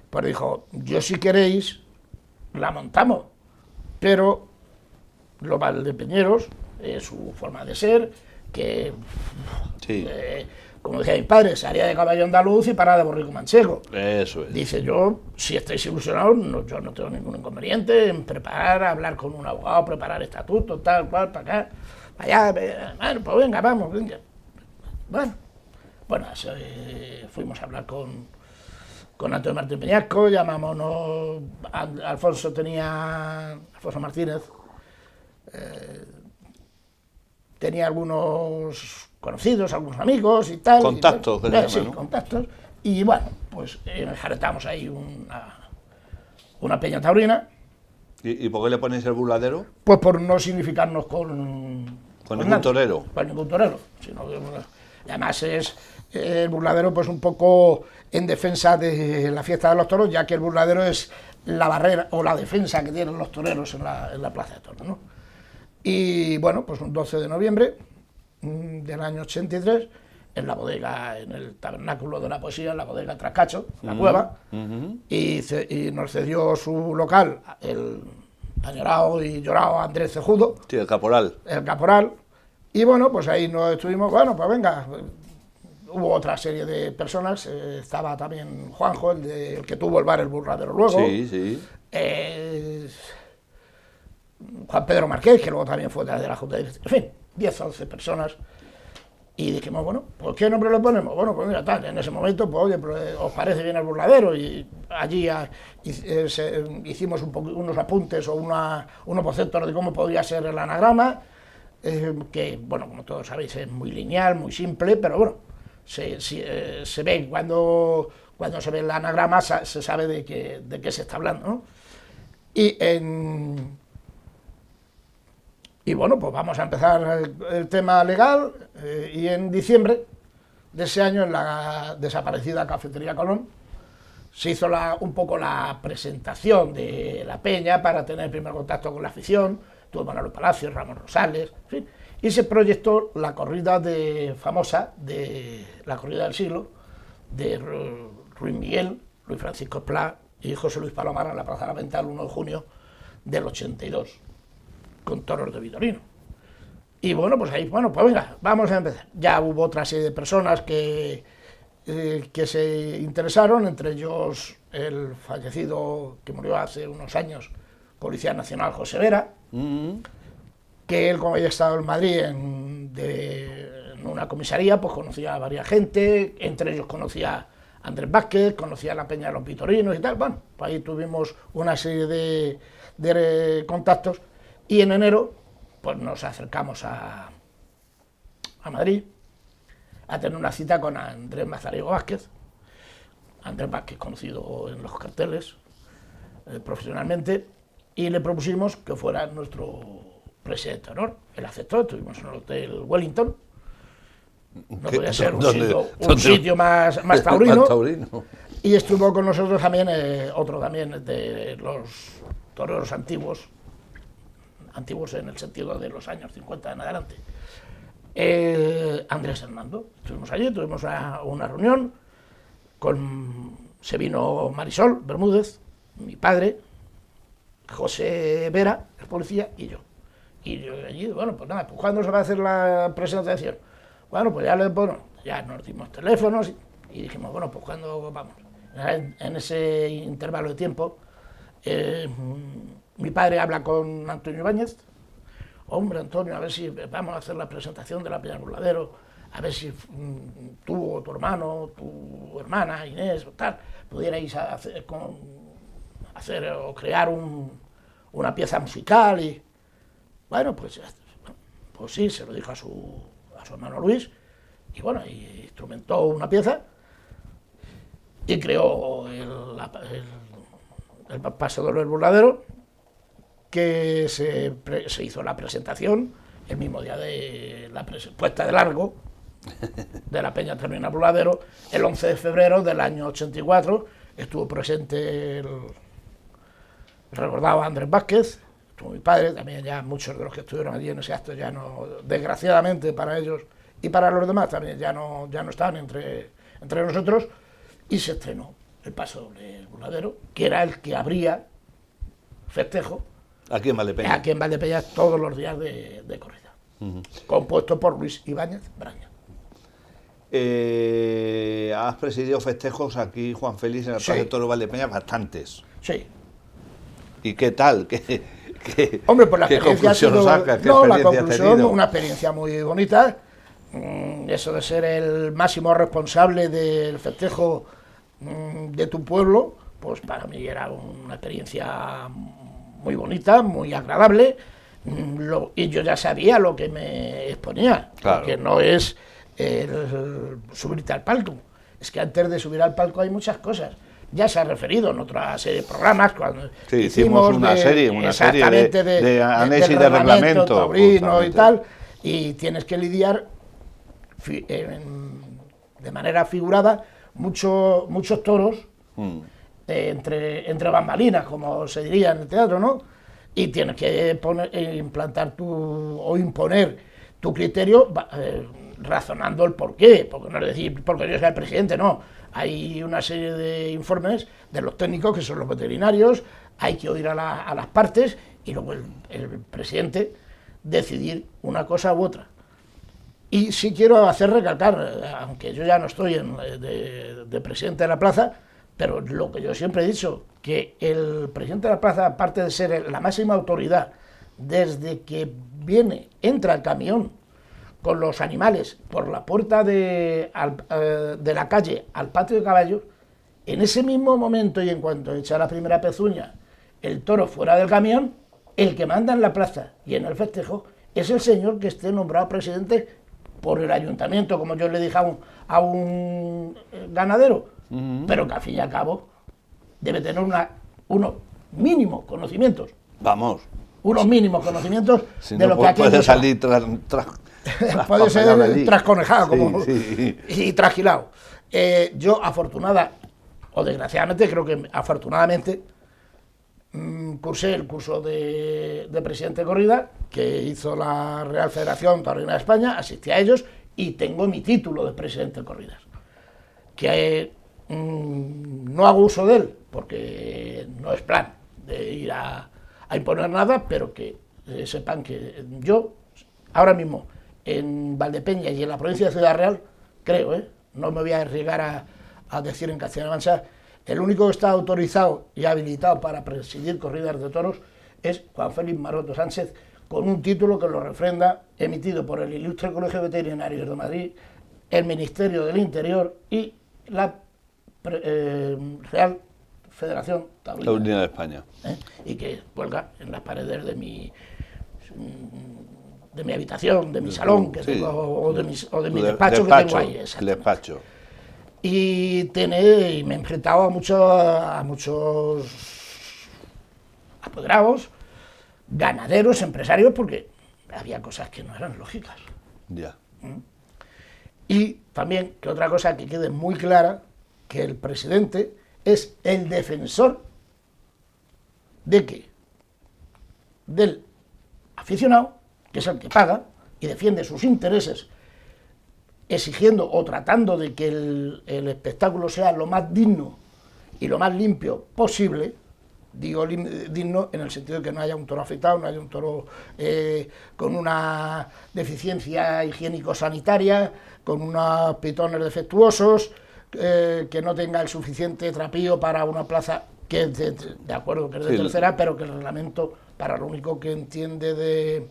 pues dijo, yo si queréis, la montamos, pero los valdepeñeros, su forma de ser, que, sí. Como decía mi padre, se haría de caballo andaluz y para de borrico manchego. Eso es. Dice, yo, si estáis ilusionados, yo no tengo ningún inconveniente en hablar con un abogado, preparar estatutos, tal cual, para acá, para allá, bueno, pues venga, vamos, venga. Bueno, fuimos a hablar con Antonio Martín Peñasco, llamámonos, Alfonso Martínez, tenía algunos conocidos, algunos amigos y tal. Contactos, sí, ¿no? Contactos. Y bueno, pues enjaretamos ahí una peña taurina. ¿Y por qué le ponéis el burladero? Pues por no significarnos con Con ningún torero. Con ningún torero. Además el burladero pues un poco en defensa de la fiesta de los toros, ya que el burladero es la barrera o la defensa que tienen los toreros en la plaza de toros, ¿no? Y bueno, pues un 12 de noviembre del año 83, en la bodega, en el tabernáculo de la poesía, en la bodega Trascacho, la cueva, y nos cedió su local el añorado y llorado Andrés Cejudo. Sí, el caporal. El caporal. Y bueno, pues ahí nos estuvimos, bueno, pues venga. Hubo otra serie de personas, estaba también Juanjo, el que tuvo el bar El Burladero luego. Sí, sí. Juan Pedro Marqués, que luego también fue de la Junta de Dirección. En fin, 10 o 11 personas. Y dijimos, bueno, pues ¿qué nombre le ponemos? Bueno, pues mira, tal, en ese momento, pues oye, pues, ¿os parece bien El Burladero? Y allí hicimos unos apuntes o unos bocetos de cómo podría ser el anagrama, que, bueno, como todos sabéis, es muy lineal, muy simple, pero bueno, se ve cuando se ve el anagrama, se sabe de qué se está hablando, ¿no? Y bueno, pues vamos a empezar el tema legal, y en diciembre de ese año, en la desaparecida Cafetería Colón, se hizo un poco la presentación de la peña para tener el primer contacto con la afición. Tuvo Manolo Palacios, Ramón Rosales, en fin, y se proyectó la corrida famosa de la corrida del siglo de Ruiz Miguel, Luis Francisco Esplá y José Luis Palomar en la Plaza de la Venta el 1 de junio del 82, con toros de Vitorino. Y bueno, pues ahí, bueno, pues venga, vamos a empezar. Ya hubo otra serie de personas que se interesaron, entre ellos el fallecido, que murió hace unos años, Policía Nacional José Vera, que él, como había estado en Madrid en una comisaría, pues conocía a varias gente, entre ellos conocía a Andrés Vázquez, conocía a la Peña de los Vitorinos y tal. Bueno, pues ahí tuvimos una serie de contactos, y en enero pues nos acercamos a Madrid a tener una cita con Andrés Mazariego Vázquez. Andrés Vázquez, conocido en los carteles profesionalmente, y le propusimos que fuera nuestro presidente de honor. Él aceptó, estuvimos en el Hotel Wellington. No podía ser un sitio más taurino. Y estuvo con nosotros también otro también de los toreros antiguos en el sentido de los años 50 en adelante, Andrés Hernando. Estuvimos allí, tuvimos una reunión, se vino Marisol Bermúdez, mi padre, José Vera, el policía, y yo. Y yo allí, bueno, pues nada, pues ¿cuándo se va a hacer la presentación? Bueno, pues ya nos dimos teléfonos y dijimos, bueno, pues ¿cuándo vamos? En ese intervalo de tiempo, mi padre habla con Antonio Ibáñez. Hombre, Antonio, a ver si vamos a hacer la presentación de la Peña del Burladero, a ver si tú o tu hermano, tu hermana, Inés o tal, pudierais hacer o crear una pieza musical. Y bueno, pues sí, se lo dijo a su hermano Luis, y bueno, y instrumentó una pieza y creó el pasador del Burladero, que se hizo la presentación el mismo día de la puesta de largo de la Peña Termina Burladero, el 11 de febrero del año 84. Estuvo presente el recordado Andrés Vázquez, estuvo mi padre, también ya muchos de los que estuvieron allí en ese acto ya no, desgraciadamente para ellos y para los demás, también ya no están entre nosotros, y se estrenó el paso del Burladero, que era el que abría festejo aquí en Valdepeñas. Aquí en Valdepeñas todos los días de corrida. Compuesto por Luis Ibáñez Braña. Has presidido festejos aquí, Juan Félix, en el Plaza de Toros Valdepeñas, bastantes. Sí. ¿Y qué tal? Hombre, pues la ¿qué experiencia ha sido, sacas? la conclusión, una experiencia muy bonita. Eso de ser el máximo responsable del festejo de tu pueblo, pues para mí era una experiencia muy bonita, muy agradable, y yo ya sabía lo que me exponía, claro. Porque no es subirte al palco, es que antes de subir al palco hay muchas cosas. Ya se ha referido en otra serie de programas cuando hicimos una serie de análisis de reglamento taurino y tal, y tienes que lidiar de manera figurada muchos toros entre bambalinas, como se diría en el teatro, ¿no? Y tienes que implantar o imponer tu criterio razonando el porqué, porque no es decir porque yo sea el presidente, no. Hay una serie de informes de los técnicos, que son los veterinarios, hay que oír a las partes y luego el presidente decidir una cosa u otra. Y sí quiero hacer recalcar, aunque yo ya no estoy de presidente de la plaza, pero lo que yo siempre he dicho, que el presidente de la plaza, aparte de ser la máxima autoridad, desde que entra el camión con los animales por la puerta de la calle al patio de caballos, en ese mismo momento y en cuanto echa la primera pezuña el toro fuera del camión, el que manda en la plaza y en el festejo es el señor que esté nombrado presidente por el ayuntamiento, como yo le dije a un ganadero, pero que al fin y al cabo debe tener unos mínimos conocimientos. Vamos. Unos mínimos conocimientos si de no lo que aquí puede salir puede ser trasconejado sí. Y trasquilado. Yo afortunada, o desgraciadamente, creo que afortunadamente, cursé el curso de presidente de corrida que hizo la Real Federación Taurina de España, asistí a ellos y tengo mi título de presidente de corridas, que no hago uso de él porque no es plan de ir a imponer nada, pero que sepan que yo ahora mismo en Valdepeña y en la provincia de Ciudad Real, creo, no me voy a arriesgar a decir en Castilla-La Mancha, el único que está autorizado y habilitado para presidir corridas de toros es Juan Félix Maroto Sánchez, con un título que lo refrenda, emitido por el Ilustre Colegio Veterinario de Madrid, el Ministerio del Interior y la Real Federación Taurina de España. Y que cuelga en las paredes de mi habitación, de mi salón, que tengo, o de mi despacho que tengo ahí. El despacho. Y me he enfrentado a muchos apoderados, ganaderos, empresarios, porque había cosas que no eran lógicas. Ya. Y también, que otra cosa que quede muy clara, que el presidente es el defensor de que del aficionado, que es el que paga y defiende sus intereses, exigiendo o tratando de que el espectáculo sea lo más digno y lo más limpio posible. Digo digno en el sentido de que no haya un toro afectado, no haya un toro con una deficiencia higiénico-sanitaria, con unos pitones defectuosos, que no tenga el suficiente trapío para una plaza que es de acuerdo que es de tercera, pero que el reglamento para lo único que entiende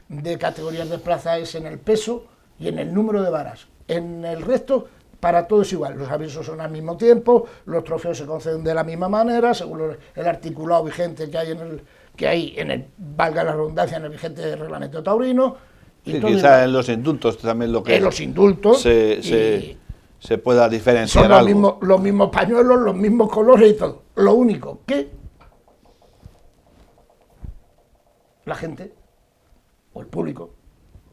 de categorías de plaza es en el peso y en el número de varas. En el resto, para todo es igual. Los avisos son al mismo tiempo, los trofeos se conceden de la misma manera, según el articulado vigente que hay en el, valga la redundancia, en el vigente reglamento taurino. Y quizás en los indultos también lo que en los indultos se pueda diferenciar son algo. Los mismos pañuelos, los mismos colores y todo. Lo único que la gente o el público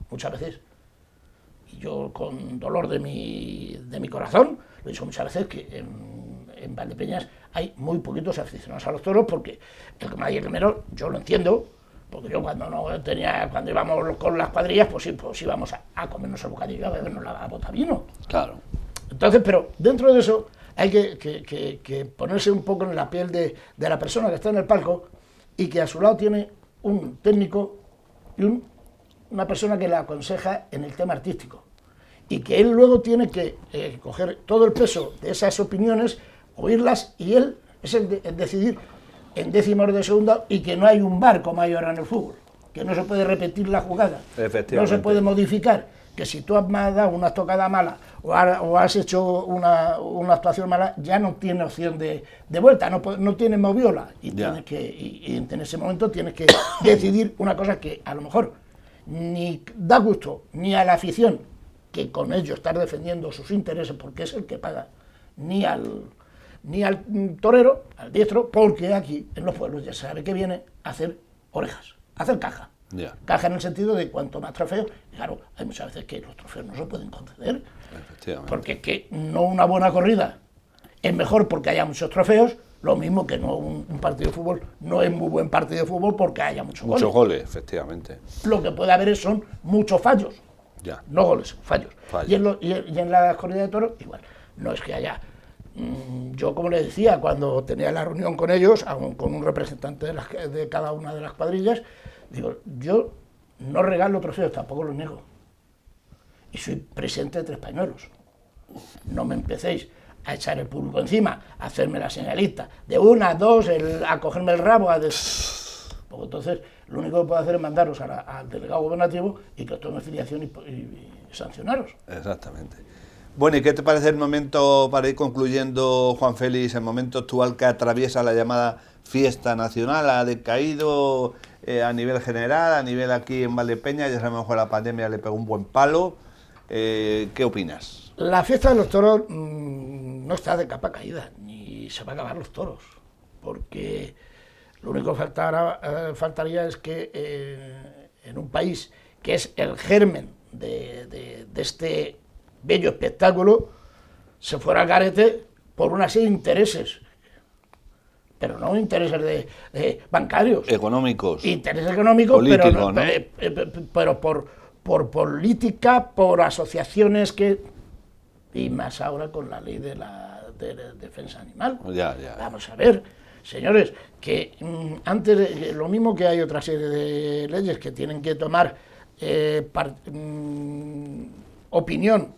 muchas veces, y yo con dolor de mi corazón, lo he dicho muchas veces, que en Valdepeñas hay muy poquitos aficionados a los toros, porque el que más y el menos, yo lo entiendo, porque yo cuando íbamos con las cuadrillas, pues íbamos a comernos el bocadillo, a bebernos la bota de vino. Claro. Entonces, pero dentro de eso hay que ponerse un poco en la piel de la persona que está en el palco y que a su lado tiene un técnico y una persona que le aconseja en el tema artístico, y que él luego tiene que coger todo el peso de esas opiniones, oírlas, y él es el decidir en décimos de segundo, y que no hay un VAR como hay ahora en el fútbol, que no se puede repetir la jugada, no se puede modificar, que si tú has dado una estocada mala o has hecho una actuación mala, ya no tiene opción de vuelta, no tiene moviola, y en ese momento tienes que decidir una cosa que a lo mejor ni da gusto ni a la afición, que con ello estar defendiendo sus intereses porque es el que paga, ni al torero, al diestro, porque aquí en los pueblos ya se sabe que viene a hacer orejas, a hacer caja. Ya. Caja en el sentido de cuanto más trofeos. Claro, hay muchas veces que los trofeos no se pueden conceder. Efectivamente. Porque es que no una buena corrida es mejor porque haya muchos trofeos, lo mismo que no un partido de fútbol no es muy buen partido de fútbol porque haya muchos goles. Muchos goles, efectivamente. Lo que puede haber son muchos fallos. Ya. No goles, fallos. Fallos. Y en la corrida de toros, igual. No es que haya... yo, como les decía, cuando tenía la reunión con ellos, con un representante de cada una de las cuadrillas, digo, yo no regalo trofeos, tampoco los niego. Y soy presidente de 3 Pañuelos. No me empecéis a echar el público encima, a hacerme la señalista, de 1, 2, a cogerme el rabo, Porque entonces lo único que puedo hacer es mandaros al delegado gubernativo y que os tome filiación y sancionaros. Exactamente. Bueno, ¿y qué te parece el momento, para ir concluyendo, Juan Félix, el momento actual que atraviesa la llamada fiesta nacional? ¿Ha decaído a nivel general, a nivel aquí en Valdepeña? Ya sabemos que la pandemia le pegó un buen palo. ¿Qué opinas? La fiesta de los toros no está de capa caída, ni se va a acabar los toros, porque lo único que faltaría es que en un país que es el germen de este bello espectáculo, se fuera al garete por una serie de intereses, pero no intereses de bancarios. Económicos. Intereses económicos, políticos, ¿no? Pero por política, por asociaciones y más ahora con la ley de defensa animal. Ya. Vamos a ver, señores, que antes, lo mismo que hay otra serie de leyes que tienen que tomar opinión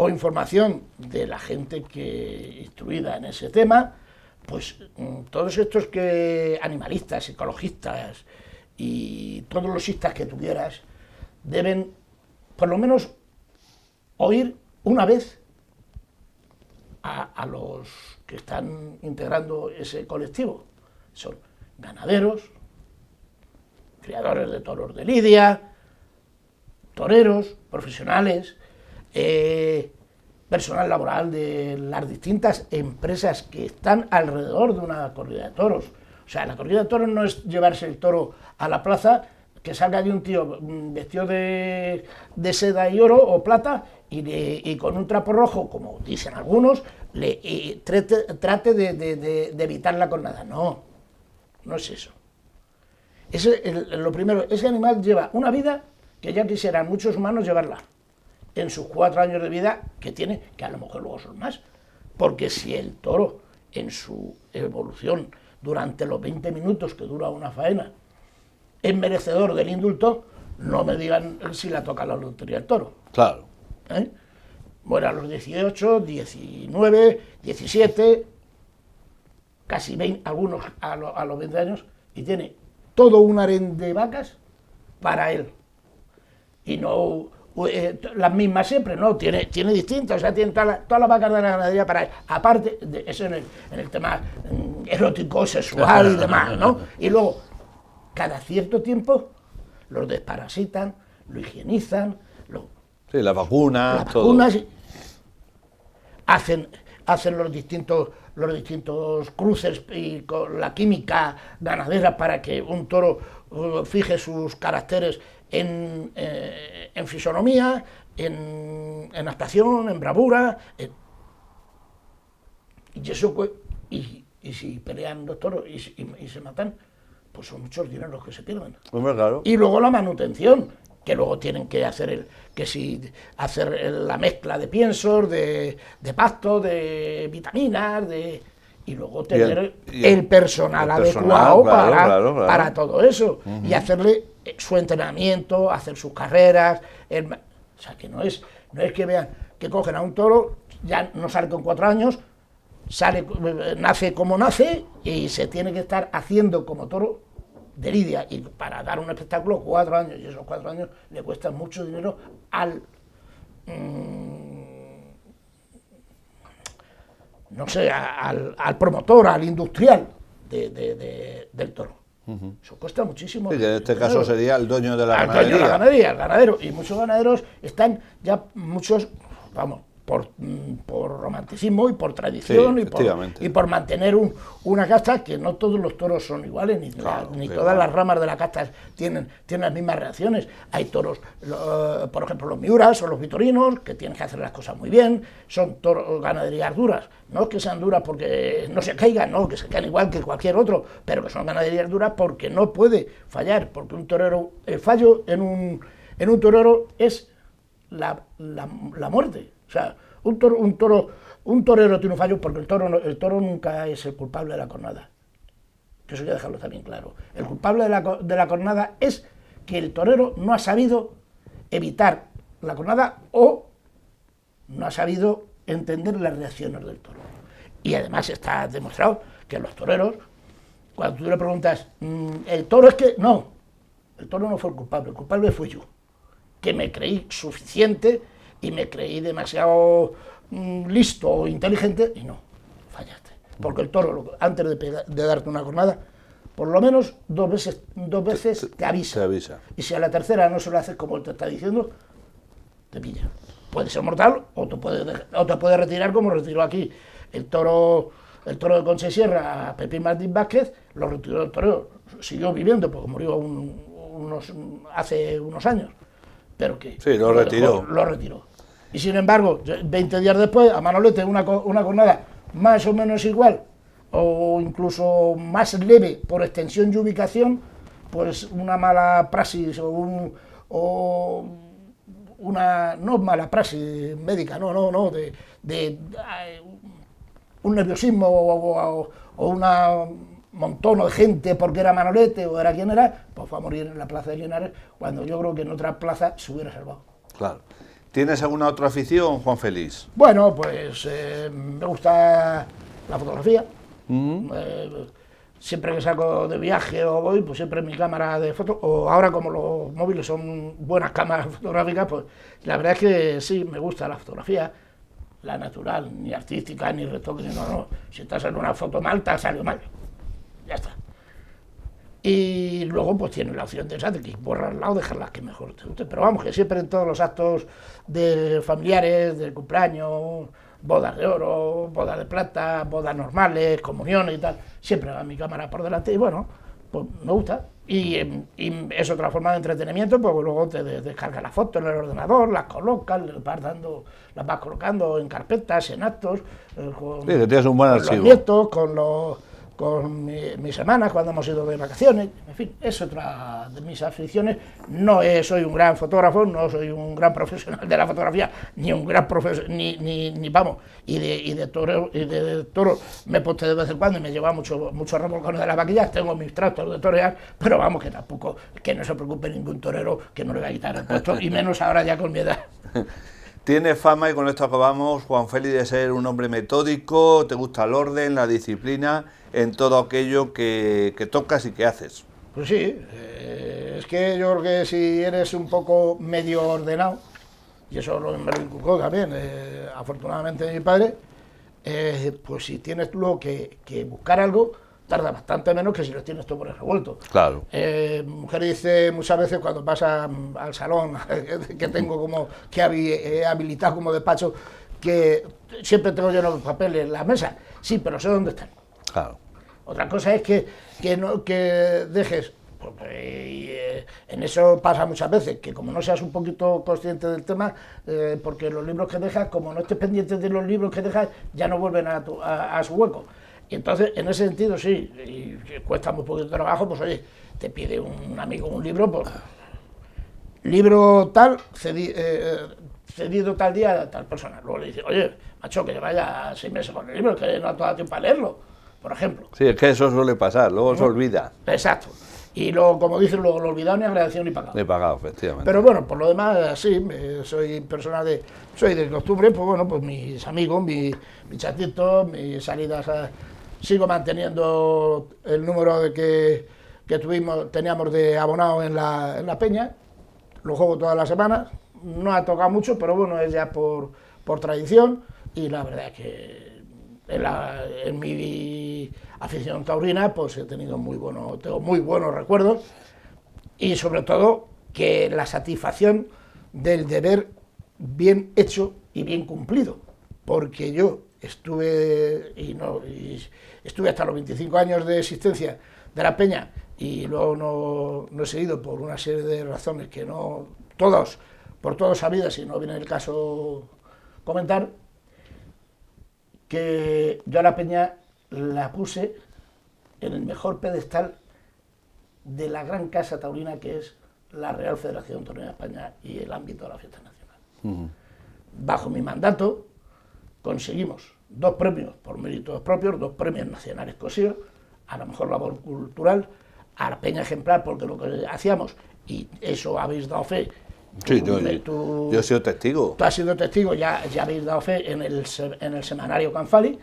o información de la gente que instruida en ese tema, pues todos estos animalistas, ecologistas y todos los istas que tuvieras deben por lo menos oír una vez a los que están integrando ese colectivo. Son ganaderos, criadores de toros de lidia, toreros, profesionales, personal laboral de las distintas empresas que están alrededor de una corrida de toros. O sea, la corrida de toros no es llevarse el toro a la plaza, que salga de un tío vestido de seda y oro o plata y con un trapo rojo, como dicen algunos, trate de evitar la cornada. No es eso. Lo primero, ese animal lleva una vida que ya quisieran muchos humanos llevarla en sus 4 años de vida que tiene, que a lo mejor luego son más, porque si el toro en su evolución durante los 20 minutos que dura una faena es merecedor del indulto, no me digan si la toca la lotería del toro. Claro. Muere a los 18, 19, 17, casi 20, algunos a los 20 años, y tiene todo un harén de vacas para él. Y no las mismas siempre, no, tiene distintas, o sea, tiene todas las vacas de la ganadería para él. Aparte, de eso en el tema erótico, sexual y demás, ¿no? Y luego, cada cierto tiempo, los desparasitan, lo higienizan, sí, las vacunas, todo. Vacunas, hacen los distintos cruces y con la química ganadera para que un toro fije sus caracteres en fisonomía, en actuación, en bravura. Y si pelean los toros y se matan, pues son muchos dineros los que se pierden. Hombre, claro. Y luego la manutención, que luego tienen que hacer hacer la mezcla de piensos, de pasto, de vitaminas, y luego tener el personal adecuado para todo eso. Uh-huh. Y hacerle su entrenamiento, hacer sus carreras. O sea, que no es que vean que cogen a un toro, ya no sale con 4 años, nace como nace y se tiene que estar haciendo como toro de lidia, y para dar un espectáculo 4 años, y esos 4 años le cuestan mucho dinero al promotor, al industrial del toro. Uh-huh. Eso cuesta muchísimo. Sí, en este caso sería el dueño de la ganadería. El ganadero. Y muchos ganaderos están ya, por romanticismo y por tradición, Sí, y por mantener una casta, que no todos los toros son iguales, ni todas las ramas de la casta tienen las mismas reacciones. Hay toros, por ejemplo los miuras o los vitorinos, que tienen que hacer las cosas muy bien, son toros, ganaderías duras, no es que sean duras porque no se caigan, no, que se caen igual que cualquier otro, pero que son ganaderías duras porque no puede fallar, porque un torero, el fallo en un torero es la muerte. O sea, un torero tiene un fallo porque el toro nunca es el culpable de la cornada. Que eso hay que dejarlo también claro. El culpable de la cornada es que el torero no ha sabido evitar la cornada o no ha sabido entender las reacciones del toro. Y además está demostrado que los toreros, cuando tú le preguntas, el toro es que... No, el toro no fue el culpable fui yo, que me creí suficiente y me creí demasiado listo o inteligente y no, fallaste. Porque el toro, antes de darte una cornada, por lo menos dos veces te avisa. Y si a la tercera no se lo haces como él te está diciendo, te pilla. Puede ser mortal o te puede retirar, como retiró aquí el toro de Concha y Sierra a Pepín Martín Vázquez, lo retiró el torero, siguió viviendo porque murió hace unos años, pero que sí, lo retiró. Y sin embargo, 20 días después, a Manolete una cornada más o menos igual, o incluso más leve por extensión y ubicación, pues una mala praxis o una no mala praxis médica, no, de un nerviosismo o un montón de gente porque era Manolete o era quien era, pues fue a morir en la plaza de Linares, cuando yo creo que en otra plaza se hubiera salvado. Claro. ¿Tienes alguna otra afición, Juan Félix? Bueno, pues me gusta la fotografía. Siempre que salgo de viaje o voy, pues siempre mi cámara de foto, o ahora como los móviles son buenas cámaras fotográficas, pues la verdad es que sí, me gusta la fotografía, la natural, ni artística, ni retoque, no. Si estás en una foto mal, te ha salido mal. Ya está. Y luego pues tienes la opción de esa, de que borrar al lado, dejarlas que mejor te guste. Pero vamos, que siempre en todos los actos de familiares, del cumpleaños, bodas de oro, bodas de plata, bodas normales, comuniones y tal, siempre va mi cámara por delante y bueno, pues me gusta. Y es otra forma de entretenimiento, pues luego te descargas las fotos en el ordenador, las colocas, las vas colocando en carpetas, en actos, sí, que tienes un buen archivo. Los nietos, con mis hermanas cuando hemos ido de vacaciones, en fin, es otra de mis aficiones. No soy un gran fotógrafo, no soy un gran profesional de la fotografía, ni un gran profesor, ni vamos, y de toro me posté de vez en cuando y me lleva muchos remolcones de las vaquillas, tengo mis tractos de torear, pero vamos, que tampoco, que no se preocupe ningún torero que no le va a quitar el puesto, y menos ahora ya con mi edad. Tienes fama, y con esto acabamos, Juan Félix, de ser un hombre metódico, te gusta el orden, la disciplina, en todo aquello que tocas y que haces. Pues sí, es que yo creo que si eres un poco medio ordenado, y eso me lo inculcó también, afortunadamente mi padre, pues si tienes luego que buscar algo, tarda bastante menos que si lo tienes todo por el revuelto. Claro. Mi mujer dice muchas veces cuando pasa al salón que tengo como que he habilitado como despacho, que siempre tengo lleno de papeles en la mesa. Sí, pero sé dónde están. Claro. Otra cosa es que dejes, en eso pasa muchas veces, que como no seas un poquito consciente del tema, porque los libros que dejas, como no estés pendiente de los libros que dejas, ya no vuelven a su hueco. Y entonces, en ese sentido, sí, y cuesta muy poquito trabajo, pues oye, te pide un amigo un libro, pues libro tal, cedido tal día a tal persona. Luego le dice, oye, macho, que lleva ya 6 meses con el libro, que no te da tiempo para leerlo, por ejemplo. Sí, es que eso suele pasar, luego se olvida. Exacto. Y luego, como dicen, luego lo olvidado, ni agradecido ni pagado. Ni pagado, efectivamente. Pero bueno, por lo demás, sí, soy de costumbre, pues bueno, pues mis amigos, mis chatitos, mis salidas, sigo manteniendo el número que teníamos de abonados en la peña, lo juego todas las semanas, no ha tocado mucho, pero bueno, es ya por tradición, y la verdad es que en mi afición taurina pues tengo muy buenos recuerdos, y sobre todo que la satisfacción del deber bien hecho y bien cumplido, porque yo estuve hasta los 25 años de existencia de la Peña y luego no he seguido por una serie de razones que no por todos sabidas y no viene el caso comentar, que yo a la Peña la puse en el mejor pedestal de la gran casa taurina que es la Real Federación Taurina de España y el ámbito de la fiesta nacional. Bajo mi mandato conseguimos 2 premios por méritos propios, 2 premios nacionales cosidos, a la mejor labor cultural, a la Peña ejemplar, porque lo que hacíamos, y eso habéis dado fe. Sí, yo he sido testigo. Tú has sido testigo, ya habéis dado fe en el semanario Canfali,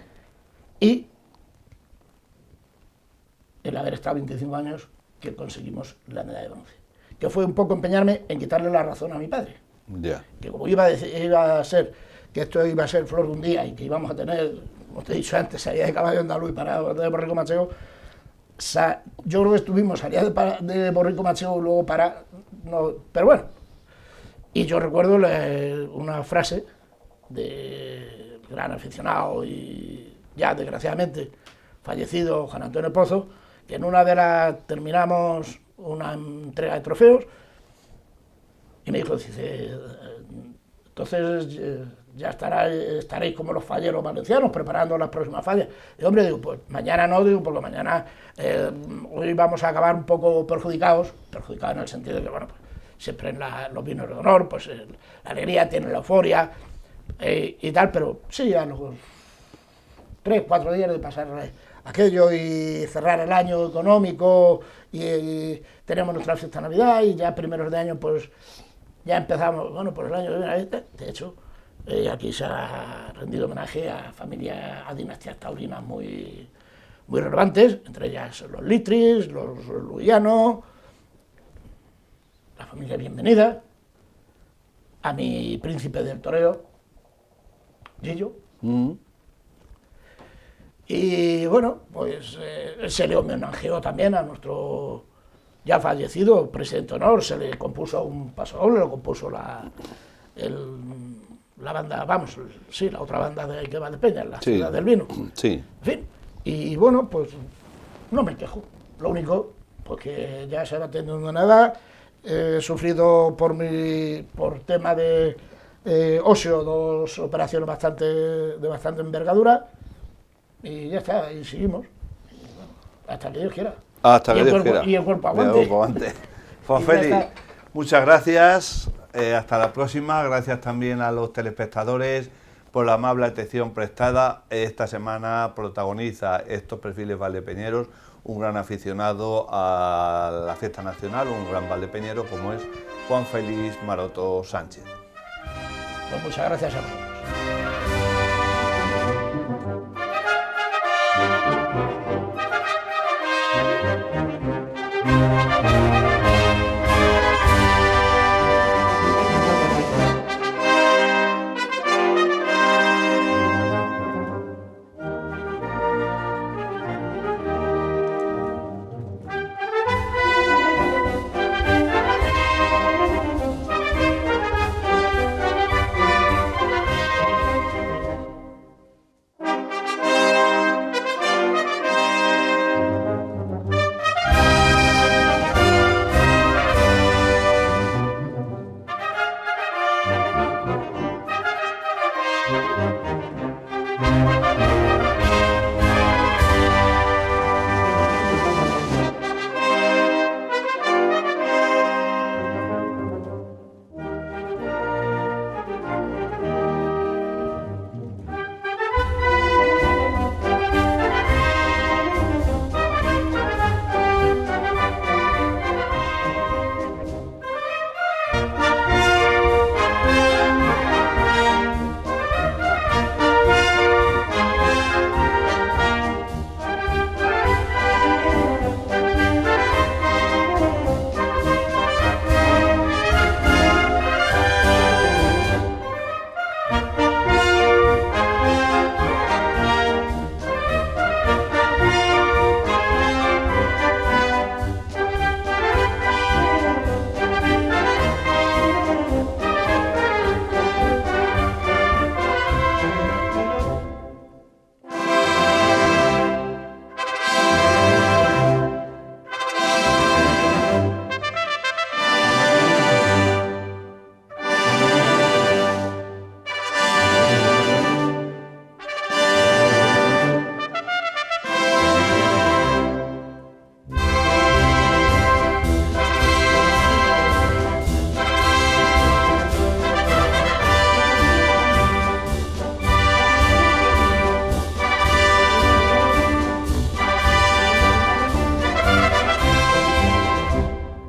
y el haber estado 25 años que conseguimos la medalla de bronce. Que fue un poco empeñarme en quitarle la razón a mi padre. Yeah. Que como iba a ser, que esto iba a ser flor de un día y que íbamos a tener, como te he dicho antes, salida de caballo andaluz para de Borrico Manchego, yo creo que estuvimos salida de Borrico Manchego luego para... No, pero bueno, y yo recuerdo una frase de gran aficionado y ya desgraciadamente fallecido Juan Antonio Pozo, que en una de las terminamos una entrega de trofeos y me dijo, dice, entonces ya estaréis como los falleros valencianos preparando las próximas fallas. Y hombre, digo, pues mañana no, digo, porque mañana hoy vamos a acabar un poco perjudicados en el sentido de que, bueno, pues siempre en los vinos de honor, pues la alegría tiene la euforia y tal, pero sí, a los 3, 4 días de pasar aquello y cerrar el año económico y tenemos nuestra fiesta de Navidad y ya primeros de año pues ya empezamos, bueno, por el año que viene, de hecho, aquí se ha rendido homenaje a familias, a dinastías taurinas muy relevantes, entre ellas los Litris, los Luiano, la familia Bienvenida, a mi príncipe del toreo, Gillo. Y bueno, pues se le homenajeó también a nuestro ya fallecido presidente de honor, se le compuso un paso doble, lo compuso la banda, vamos, sí, la otra banda que va de Peña, la Ciudad del Vino. Sí. En fin, y bueno, pues no me quejo. Lo único, pues que ya se va teniendo una edad, he sufrido por tema de óseo 2 operaciones de bastante envergadura, y ya está, y seguimos. Y bueno, hasta que Dios quiera. Hasta que Dios quiera. Y el cuerpo aguante. Juan Félix, muchas gracias. Hasta la próxima. Gracias también a los telespectadores por la amable atención prestada. Esta semana protagoniza estos perfiles valdepeñeros un gran aficionado a la fiesta nacional, un gran valdepeñero como es Juan Félix Maroto Sánchez. Pues muchas gracias a vosotros.